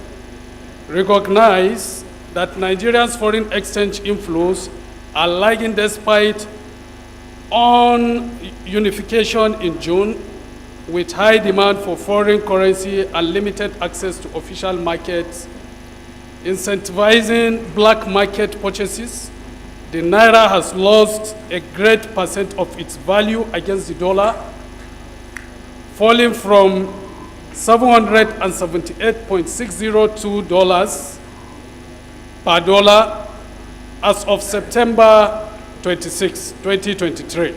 Recognize that Nigeria's foreign exchange inflows are lagging despite unification in June, with high demand for foreign currency and limited access to official markets, incentivizing black market purchases. The Naira has lost a great percent of its value against the dollar, falling from $778.602 per dollar as of September 26, 2023.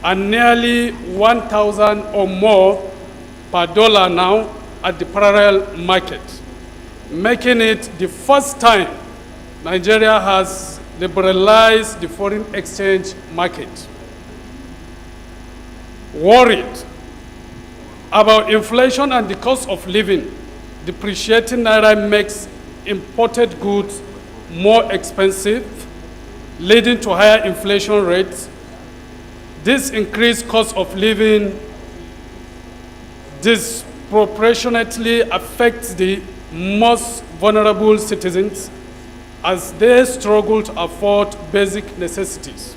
And nearly 1,000 or more per dollar now at the parallel market, making it the first time Nigeria has liberalized the foreign exchange market. Worried about inflation and the cost of living, depreciating Naira makes imported goods more expensive, leading to higher inflation rates. This increased cost of living disproportionately affects the most vulnerable citizens as they struggle to afford basic necessities,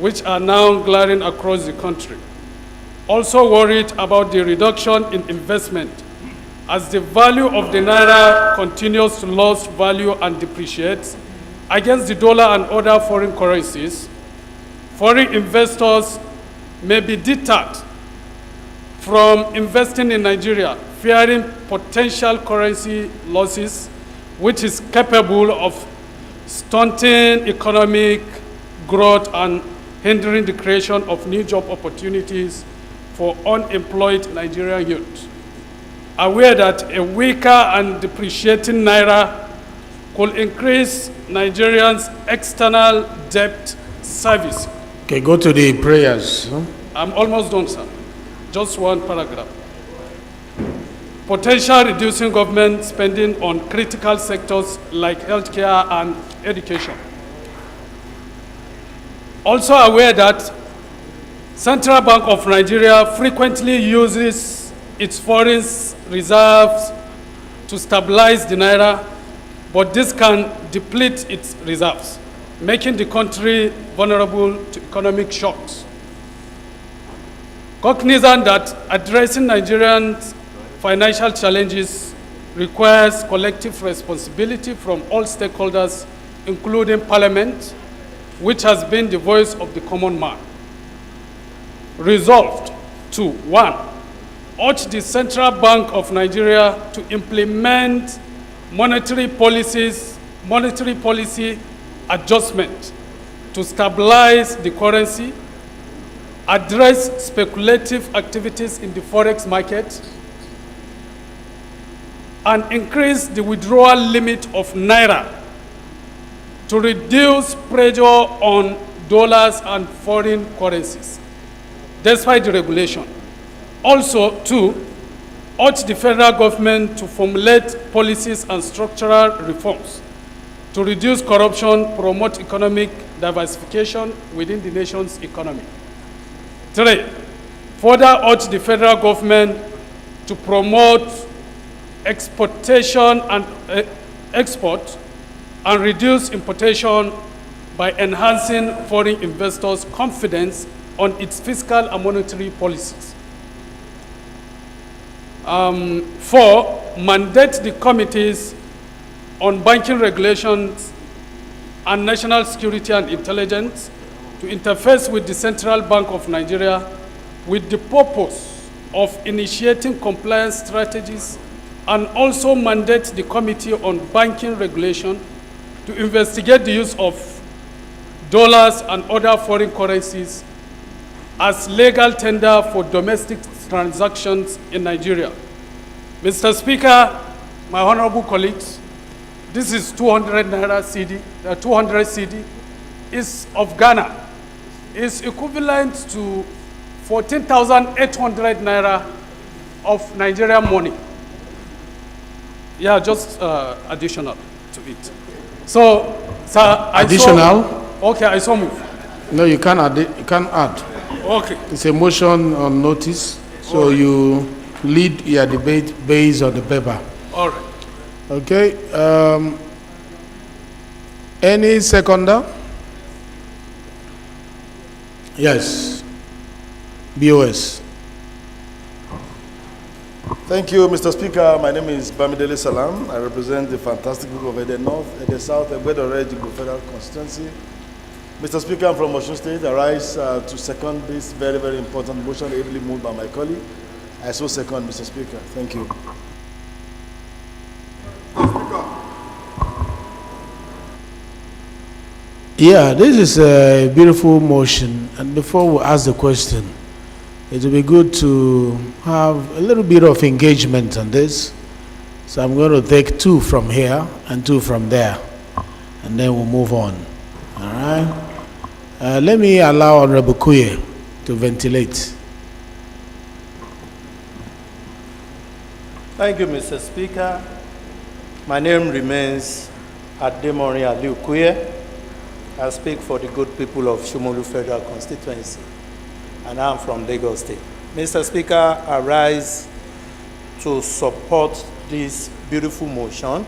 which are now glaring across the country. Also worried about the reduction in investment as the value of the Naira continues to lose value and depreciate against the dollar and other foreign currencies. Foreign investors may be deterred from investing in Nigeria, fearing potential currency losses, which is capable of stunting economic growth and hindering the creation of new job opportunities for unemployed Nigerian youth. Aware that a weaker and depreciating Naira could increase Nigerians' external debt service. Okay, go to the prayers. I'm almost done, sir. Just one paragraph. Potential reducing government spending on critical sectors like healthcare and education. Also aware that Central Bank of Nigeria frequently uses its foreign reserves to stabilize the naira, but this can deplete its reserves, making the country vulnerable to economic shocks. Cognizant that addressing Nigerians' financial challenges requires collective responsibility from all stakeholders, including Parliament, which has been the voice of the common man. Resolved to, 1, urge the Central Bank of Nigeria to implement monetary policy adjustment to stabilize the currency, address speculative activities in the forex market, and increase the withdrawal limit of naira to reduce pressure on dollars and foreign currencies, despite the regulation. Also, 2, urge the federal government to formulate policies and structural reforms to reduce corruption, promote economic diversification within the nation's economy. 3, further urge the federal government to promote exportation and export and reduce importation by enhancing foreign investors' confidence on its fiscal and monetary policies. 4, mandate the committees on banking regulations and national security and intelligence to interface with the Central Bank of Nigeria with the purpose of initiating compliance strategies, and also mandate the Committee on Banking Regulation to investigate the use of dollars and other foreign currencies as legal tender for domestic transactions in Nigeria. Mr. Speaker, my honorable colleagues, this is 200 naira CD, 200 CD is of Ghana, is equivalent to 14,800 naira of Nigerian money. Yeah, just additional to it. So, sir, additional? Okay, I saw move. No, you can't add. You can't add. Okay. It's a motion on notice, so you lead your debate based on the paper. All right. Okay. Any seconder? Yes. BOS. Thank you, Mr. Speaker. My name is Bamidele Salam. I represent the fantastic group of Ede North, Ede South, and Bedore Federal Constituency. Mr. Speaker, I'm from Osun State. I rise to second this very, very important motion ably moved by my colleague. I so second, Mr. Speaker. Thank you. Yeah, this is a beautiful motion. And before we ask the question, it will be good to have a little bit of engagement on this. So I'm going to take 2 from here and 2 from there, and then we'll move on. All right? Let me allow Honorable Kuye to ventilate. Thank you, Mr. Speaker. My name remains Ademori Aliu Kuye. I speak for the good people of Shomolu Federal Constituency, and I'm from Lagos State. Mr. Speaker, I rise to support this beautiful motion,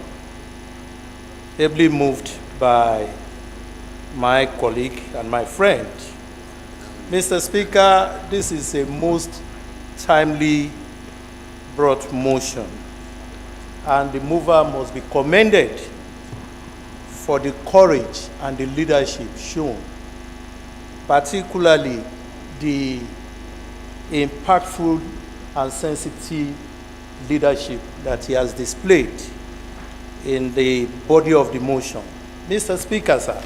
ably moved by my colleague and my friend. Mr. Speaker, this is a most timely brought motion, and the mover must be commended for the courage and the leadership shown, particularly the impactful and sensitive leadership that he has displayed in the body of the motion. Mr. Speaker, sir,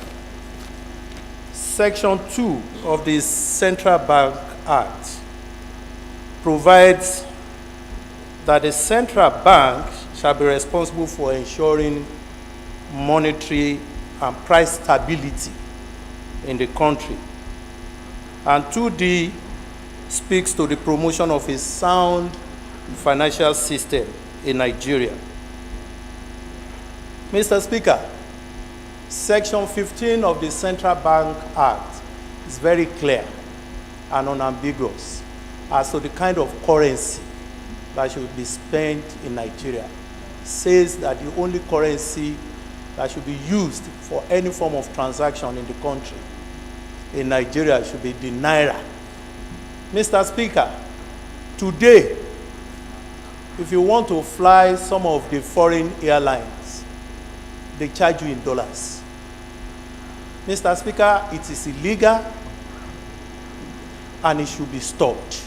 Section 2 of the Central Bank Act provides that the central bank shall be responsible for ensuring monetary and price stability in the country. And 2D speaks to the promotion of a sound financial system in Nigeria. Mr. Speaker, Section 15 of the Central Bank Act is very clear and unambiguous as to the kind of currency that should be spent in Nigeria. Says that the only currency that should be used for any form of transaction in the country in Nigeria should be the naira. Mr. Speaker, today, if you want to fly some of the foreign airlines, they charge you in dollars. Mr. Speaker, it is illegal and it should be stopped.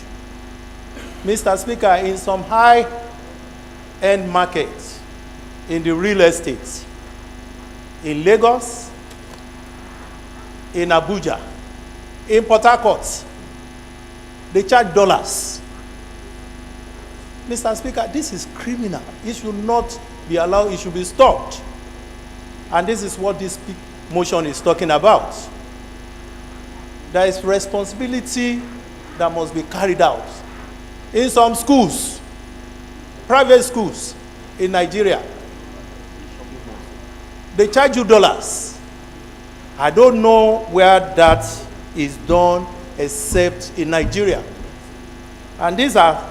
Mr. Speaker, in some high-end markets, in the real estate, in Lagos, in Abuja, in Port Harcourt, they charge dollars. Mr. Speaker, this is criminal. It should not be allowed, it should be stopped. And this is what this motion is talking about. There is responsibility that must be carried out. In some schools, private schools in Nigeria, they charge you dollars. I don't know where that is done except in Nigeria. And these are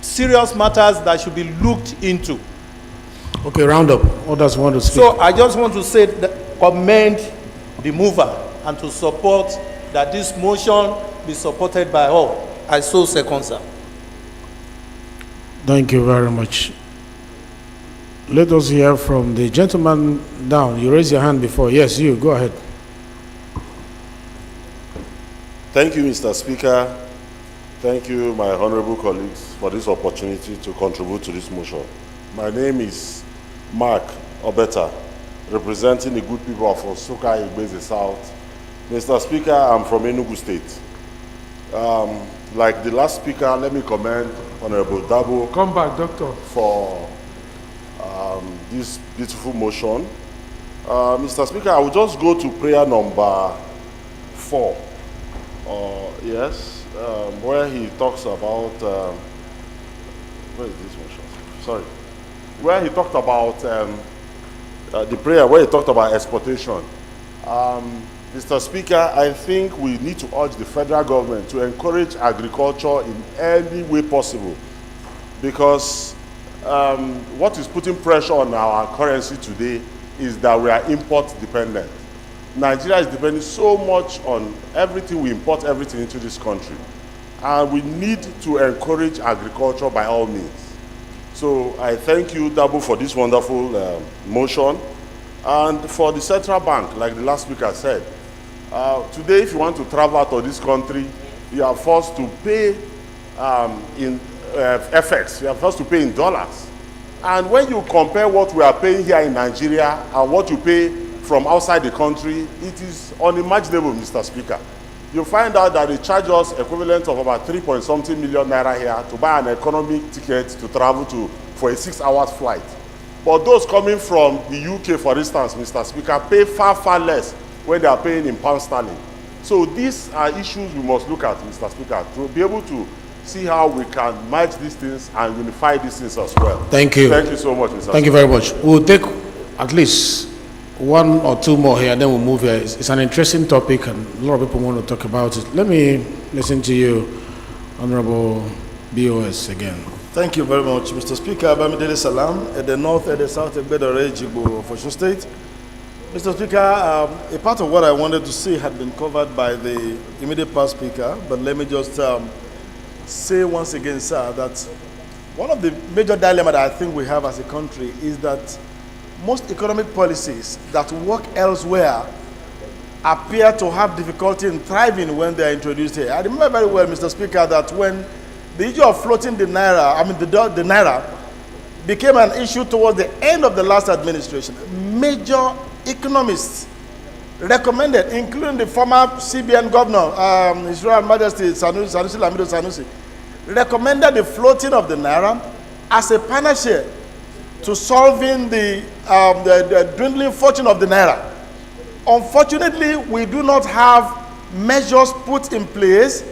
serious matters that should be looked into. Okay, round up. Others want to speak. So I just want to say that, commend the mover and to support that this motion be supported by all. I so second, sir. Thank you very much. Let us hear from the gentleman down. You raised your hand before. Yes, you. Go ahead. Thank you, Mr. Speaker. Thank you, my honorable colleagues, for this opportunity to contribute to this motion. My name is Mark Obeta, representing the good people of Osoka Igbeze South. Mr. Speaker, I'm from Enugu State. Like the last speaker, let me commend Honorable Dabo. Come back, Doctor. For this beautiful motion. Mr. Speaker, I will just go to prayer number 4. Yes, where he talks about, where is this motion? Sorry. Where he talked about the prayer, where he talked about exportation. Mr. Speaker, I think we need to urge the federal government to encourage agriculture in any way possible, because what is putting pressure on our currency today is that we are import dependent. Nigeria is depending so much on everything, we import everything into this country. And we need to encourage agriculture by all means. So I thank you, Dabo, for this wonderful motion. And for the central bank, like the last speaker said, today if you want to travel out of this country, you are forced to pay in FX, you are forced to pay in dollars. And when you compare what we are paying here in Nigeria and what you pay from outside the country, it is unimaginable, Mr. Speaker. You find out that they charge us equivalent of about 3-point-something million naira here to buy an economy ticket to travel to for a 6-hour flight. But those coming from the UK, for instance, Mr. Speaker, pay far, far less when they are paying in pound sterling. So these are issues we must look at, Mr. Speaker, to be able to see how we can merge these things and unify these things as well. Thank you. Thank you so much, Mr. Speaker. Thank you very much. We'll take at least 1 or 2 more here, and then we'll move here. It's an interesting topic, and a lot of people want to talk about it. Let me listen to you, Honorable BOS, again. Thank you very much, Mr. Speaker. Bamidele Salam, at the north, at the south, at Bedore, Jibo, of Osun State. Mr. Speaker, a part of what I wanted to say had been covered by the immediate past speaker, but let me just say once again, sir, that one of the major dilemmas that I think we have as a country is that most economic policies that work elsewhere appear to have difficulty in thriving when they are introduced here. I remember very well, Mr. Speaker, that when the issue of floating the naira, the naira, became an issue towards the end of the last administration, major economists recommended, including the former CBN governor, His Royal Majesty Sanusi Lamido Sanusi, recommended the floating of the naira as a panacea to solving the dwindling fortune of the naira. Unfortunately, we do not have measures put in place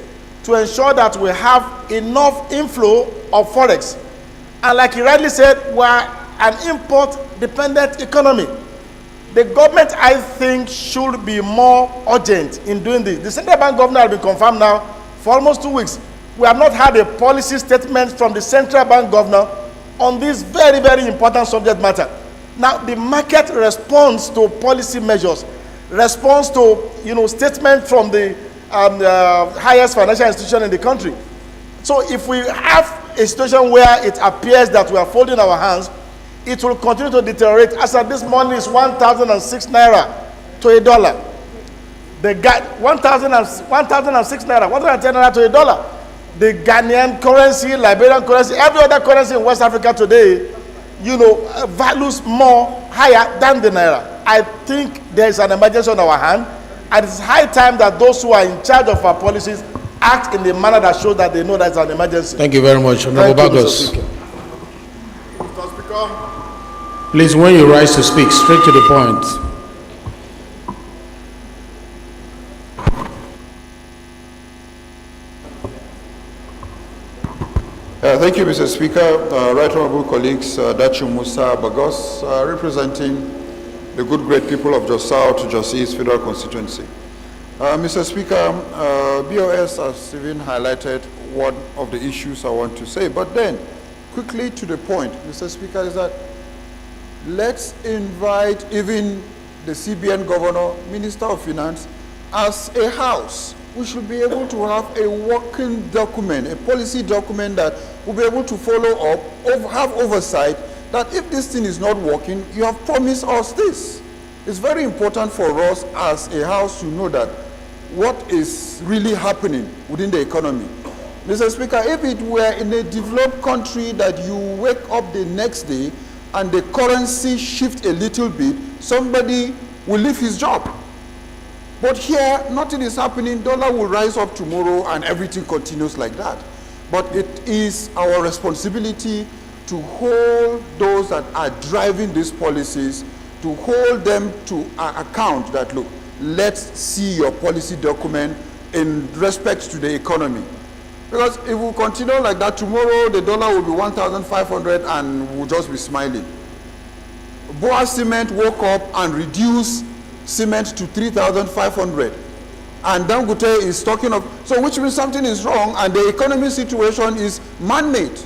to ensure that we have enough inflow of forex. And like he rightly said, we are an import-dependent economy. The government, I think, should be more urgent in doing this. The central bank governor has been confirmed now For almost 2 weeks, we have not had a policy statement from the central bank governor on this very, very important subject matter. Now, the market responds to policy measures, responds to statement from the highest financial institution in the country. So if we have a situation where it appears that we are folding our hands, it will continue to deteriorate. As of this morning, it's 1,006 naira to a dollar. The 1,006 naira, 110 naira to a dollar. The Ghanaian currency, Liberian currency, every other currency in West Africa today, values more higher than the naira. I think there is an emergency on our hand, and it's high time that those who are in charge of our policies act in the manner that shows that they know that it's an emergency. Thank you very much. Honorable Bagos. Mr. Speaker. Please, when you rise to speak, straight to the point. Thank you, Mr. Speaker. Right Honorable colleagues, Dachu Musa Bagos, representing the good great people of Jos South, Jos East Federal Constituency. Mr. Speaker, BOS has even highlighted one of the issues I want to say, but then quickly to the point, Mr. Speaker, is that let's invite even the CBN Governor, Minister of Finance, as a house. We should be able to have a working document, a policy document that will be able to follow up, have oversight, that if this thing is not working, you have promised us this. It's very important for us as a house to know that what is really happening within the economy. Mr. Speaker, if it were in a developed country that you wake up the next day and the currency shifts a little bit, somebody will leave his job. But here, nothing is happening. Dollar will rise up tomorrow and everything continues like that. But it is our responsibility to hold those that are driving these policies, to hold them to account that, look, let's see your policy document in respect to the economy. Because if we continue like that, tomorrow the dollar will be 1,500 and we'll just be smiling. Boa Cement woke up and reduced cement to 3,500, and Dangote is talking of, so which means something is wrong and the economy situation is man-made.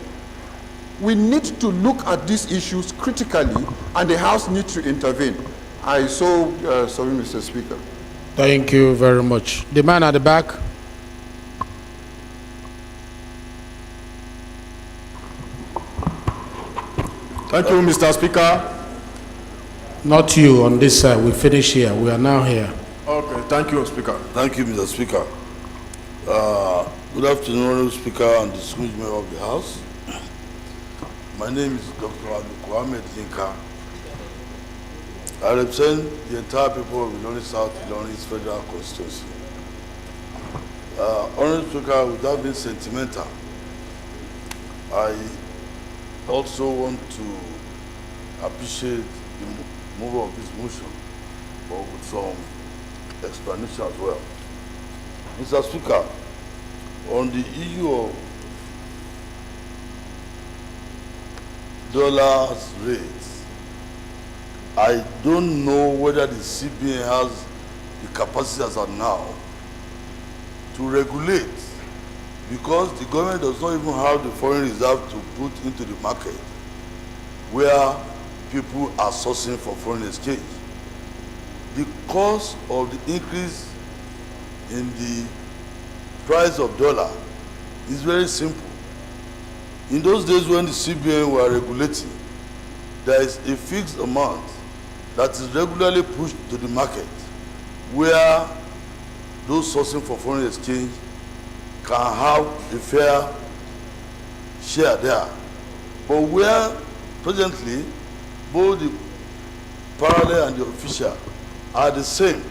We need to look at these issues critically and the House needs to intervene. I sorry, Mr. Speaker. Thank you very much. The man at the back. Thank you, Mr. Speaker. Not you on this side. We finish here. We are now here. Okay, thank you, Speaker. Thank you, Mr. Speaker. Good afternoon, Honorable Speaker and distinguished member of the House. My name is Dr. Kwame Zinka. I represent the entire people of Ilorin South, Ilorin East Federal Constituency. Honorable Speaker, without being sentimental, I also want to appreciate the mover of this motion, but with some explanation as well. Mr. Speaker, on the issue of dollars rates, I don't know whether the CBN has the capacity as of now to regulate, because the government does not even have the foreign reserve to put into the market where people are sourcing for foreign exchange. The cause of the increase in the price of dollar is very simple. In those days when the CBN were regulating, there is a fixed amount that is regularly pushed to the market where those sourcing for foreign exchange can have a fair share there. But where presently both the parallel and the official are the same,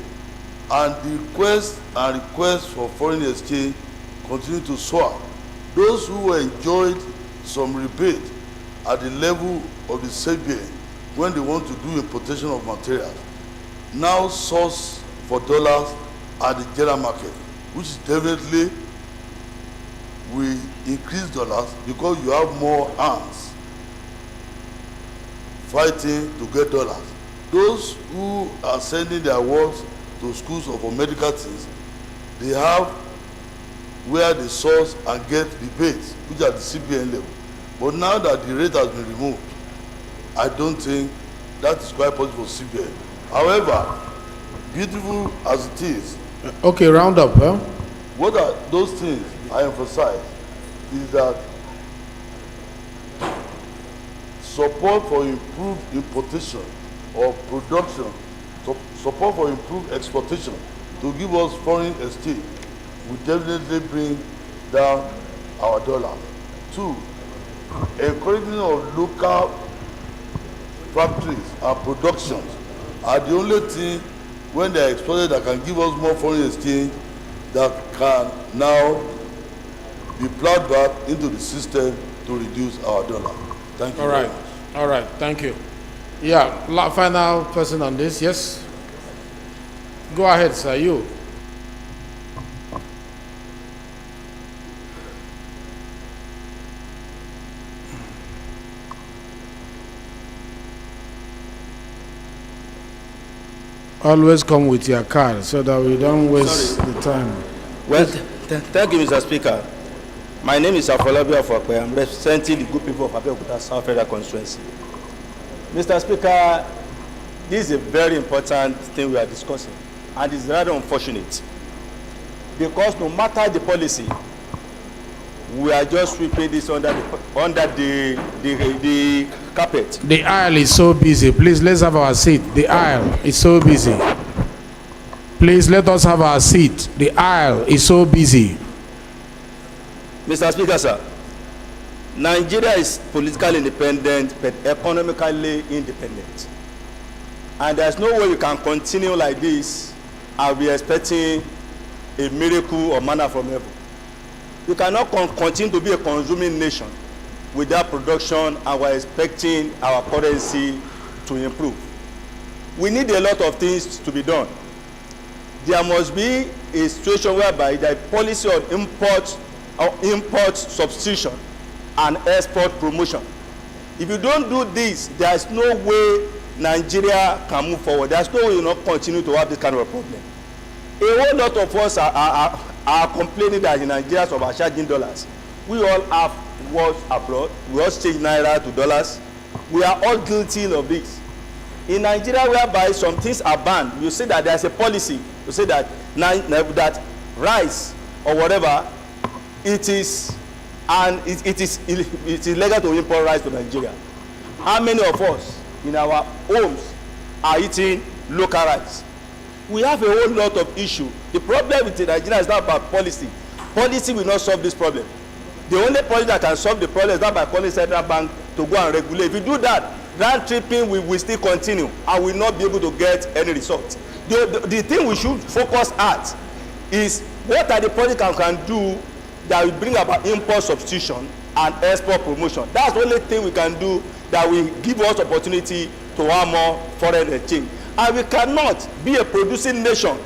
and the request for foreign exchange continue to soar. Those who enjoyed some rebate at the level of the CBN when they want to do importation of materials now source for dollars at the general market, which definitely will increase dollars because you have more hands fighting to get dollars. Those who are sending their works to schools or for medical things, they have where they source and get rebates, which are the CBN level. But now that the rate has been removed, I don't think that is quite possible for CBN. However, beautiful as it is. Okay, round up, huh? What are those things I emphasize is that support for improved importation or production, support for improved exportation to give us foreign exchange will definitely bring down our dollar. 2, encouraging of local factories and productions are the only thing when they are exported that can give us more foreign exchange that can now be plowed back into the system to reduce our dollar. Thank you. All right. All right. Thank you. Yeah. Final person on this. Yes. Go ahead, sir. You. Always come with your card so that we don't waste the time. Well, thank you, Mr. Speaker. My name is Afolabi Afokwe. I'm representing the good people of Abeokuta South Federal Constituency. Mr. Speaker, this is a very important thing we are discussing, and it's rather unfortunate because no matter the policy, we are just sweeping this under the carpet. The aisle is so busy. Please, let's have our seat. The aisle is so busy. Please, let us have our seat. The aisle is so busy. Mr. Speaker, sir, Nigeria is politically independent but economically independent. And there's no way we can continue like this and be expecting a miracle or manna from heaven. We cannot continue to be a consuming nation without production and we're expecting our currency to improve. We need a lot of things to be done. There must be a situation whereby the policy of import substitution and export promotion. If you don't do this, there's no way Nigeria can move forward. There's no way you not continue to have this kind of a problem. A whole lot of us are complaining that in Nigeria of charging dollars. We all have wars abroad. We all change naira to dollars. We are all guilty of this. In Nigeria, whereby some things are banned, you say that there's a policy. You say that that rice or whatever, it is illegal to import rice to Nigeria. How many of us in our homes are eating local rice? We have a whole lot of issue. The problem with Nigeria is not about policy. Policy will not solve this problem. The only policy that can solve the problem is not by calling central bank to go and regulate. If you do that, round tripping will still continue and will not be able to get any result. The thing we should focus at is what are the policies can do that will bring about import substitution and export promotion. That's the only thing we can do that will give us opportunity to have more foreign exchange. And we cannot be a producing nation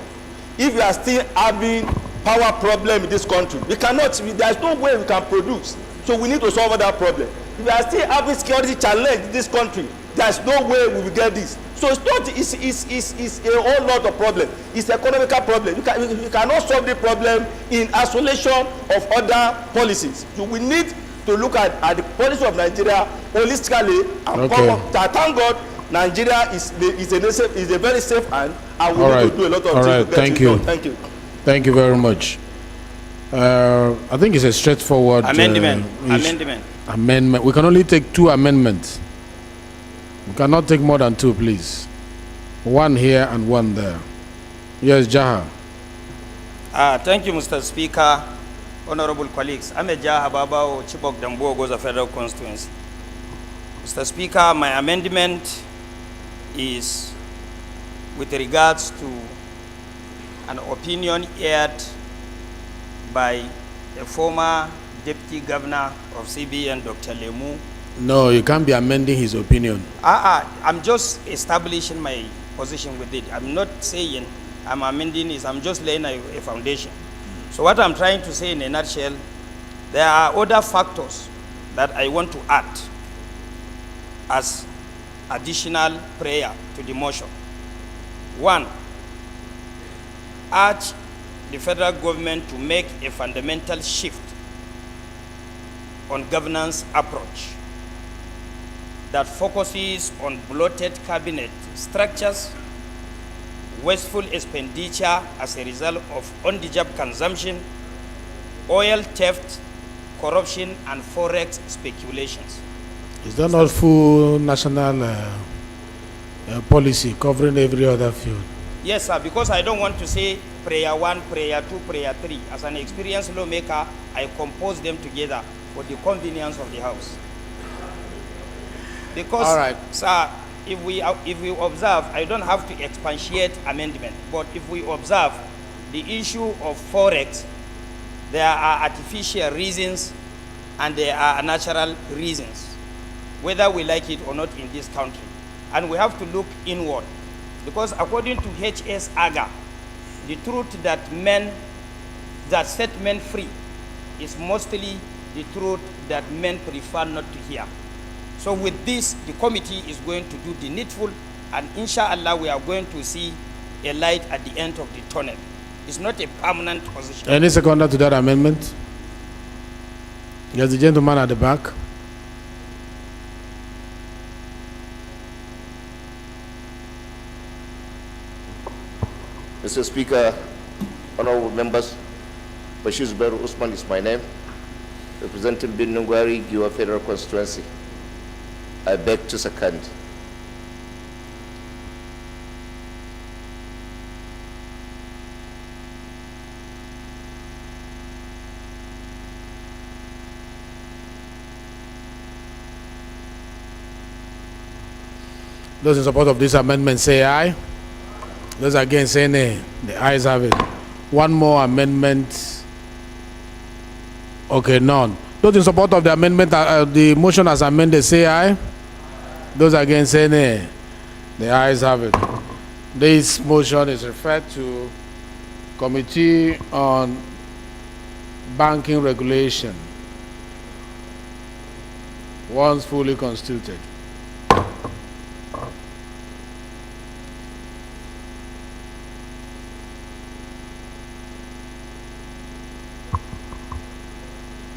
if we are still having power problem in this country. We cannot. There's no way we can produce. So we need to solve that problem. If we are still having security challenge in this country, there's no way we will get this. So it's not. It's a whole lot of problem. It's an economical problem. We cannot solve the problem in isolation of other policies. So we need to look at the policy of Nigeria holistically and come up. Thank God, Nigeria is a very safe hand, and we need to do a lot of things to get it done. Thank you. Thank you very much. I think it's a straightforward amendment. We can only take 2 amendments. We cannot take more than 2, please. 1 here and 1 there. Yes, Jaha. Thank you, Mr. Speaker. Honorable colleagues, I'm a Jaha Babao, Chibok Dambo, Goza Federal Constituency. Mr. Speaker, my amendment is with regards to an opinion aired by a former Deputy Governor of CBN, Dr. Lemu. No, you can't be amending his opinion. I'm just establishing my position with it. I'm not saying I'm amending it. I'm just laying a foundation. So what I'm trying to say in a nutshell, there are other factors that I want to add as additional prayer to the motion. 1, urge the federal government to make a fundamental shift on governance approach that focuses on bloated cabinet structures, wasteful expenditure as a result of undeserved consumption, oil theft, corruption, and forex speculations. Is that not full national policy covering every other field? Yes, sir, because I don't want to say prayer 1, prayer 2, prayer 3. As an experienced lawmaker, I compose them together for the convenience of the House. Because, all right, sir, if we observe, I don't have to expatiate amendment, but if we observe the issue of forex, there are artificial reasons and there are natural reasons, whether we like it or not in this country. And we have to look inward, because according to H.S. Aga, the truth that set men free is mostly the truth that men prefer not to hear. So with this, the committee is going to do the needful, and inshallah we are going to see a light at the end of the tunnel. It's not a permanent position. Any seconder to that amendment? Yes, the gentleman at the back. Mr. Speaker, honorable members, Bashir Zubairu Usman is my name, representing Binnungwari, Giwa Federal Constituency. I beg to second. Those in support of this amendment say aye. Those against say nay. The ayes have it. One more amendment. Okay, none. Those in support of the amendment, the motion as amended, say aye. Those against say nay. The ayes have it. This motion is referred to Committee on Banking Regulation once fully constituted.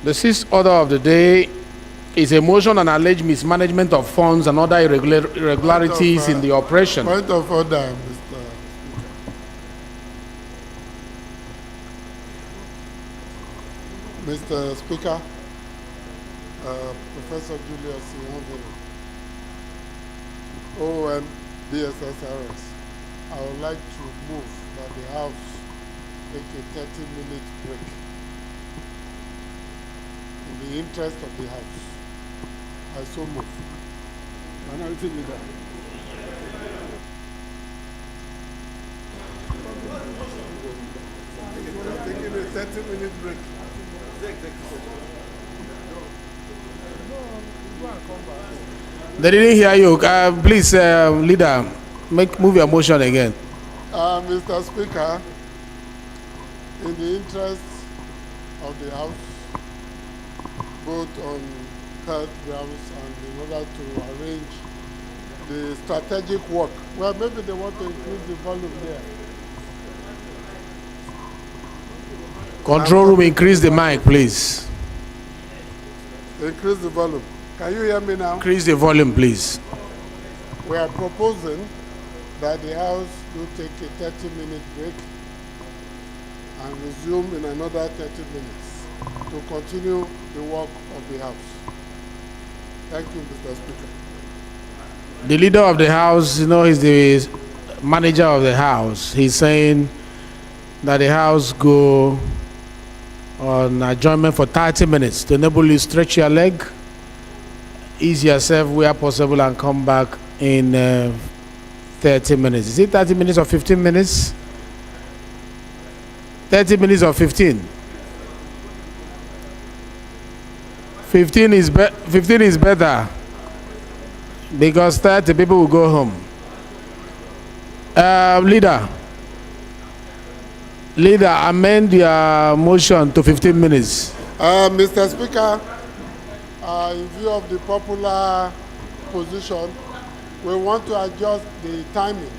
The sixth order of the day is a motion on alleged mismanagement of funds and other irregularities in the operation. Point of order, Mr. Speaker, Professor Julius OM BSSRS. I would like to move that the House take a 30-minute break in the interest of the House. I so move. Minority Leader. Taking a 30-minute break. They didn't hear you. Please, leader, move your motion again. Mr. Speaker, in the interest of the House, both on health grounds and in order to arrange the strategic work, well, maybe they want to increase the volume there. Control room, increase the mic, please. Increase the volume. Can you hear me now? Increase the volume, please. We are proposing that the House will take a 30-minute break and resume in another 30 minutes to continue the work of the House. Thank you, Mr. Speaker. The leader of the House, he's the manager of the House. He's saying that the House go on adjournment for 30 minutes to enable you stretch your leg, ease yourself where possible, and come back in 30 minutes. Is it 30 minutes or 15 minutes? 30 minutes or 15? 15 is better, because 30 people will go home. Leader, amend your motion to 15 minutes. Mr. Speaker, in view of the popular position, we want to adjust the timing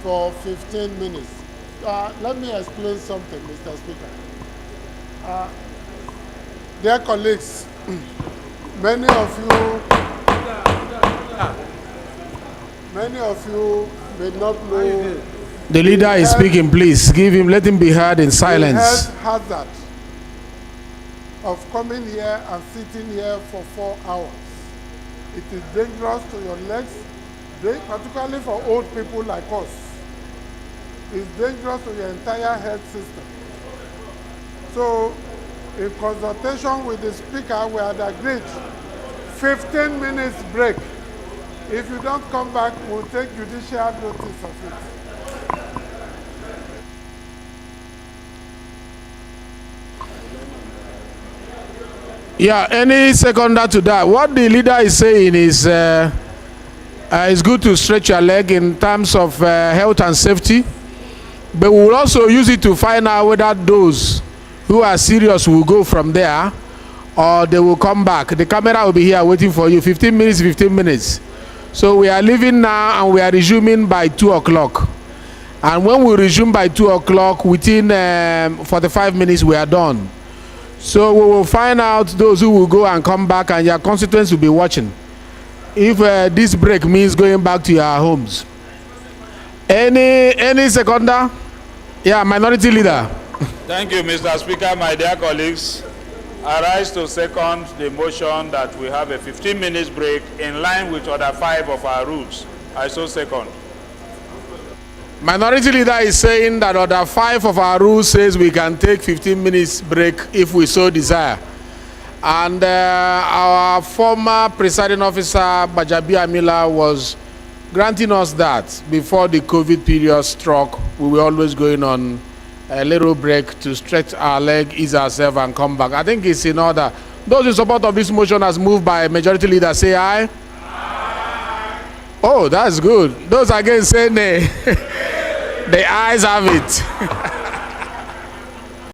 for 15 minutes let me explain something, Mr. Speaker. Dear colleagues, many of you may not know The leader is speaking, please. Let him be heard in silence. the health hazard of coming here and sitting here for 4 hours. It is dangerous to your legs, particularly for old people like us. It's dangerous to your entire health system. So, in consultation with the Speaker, we had agreed 15 minutes break. If you don't come back, we'll take judicial notice of it. Yeah, any seconder to that? What the leader is saying is it's good to stretch your leg in terms of health and safety, but we will also use it to find out whether those who are serious will go from there or they will come back. The camera will be here waiting for you. 15 minutes, 15 minutes. So we are leaving now and we are resuming by 2 o'clock. And when we resume by 2 o'clock, within 45 minutes, we are done. So we will find out those who will go and come back, and your constituents will be watching. If this break means going back to your homes. Any seconder? Yeah, minority leader. Thank you, Mr. Speaker. My dear colleagues, I rise to second the motion that we have a 15 minutes break in line with Order 5 of our rules. I so second. Minority leader is saying that Order 5 of our rules says we can take 15 minutes break if we so desire. And our former presiding officer, Bajabi Amila, was granting us that before the COVID period struck. We were always going on a little break to stretch our leg, ease ourselves, and come back. I think it's in order. Those in support of this motion as moved by majority leader, say aye. Aye. Oh, that's good. Those against say nay. The ayes have it.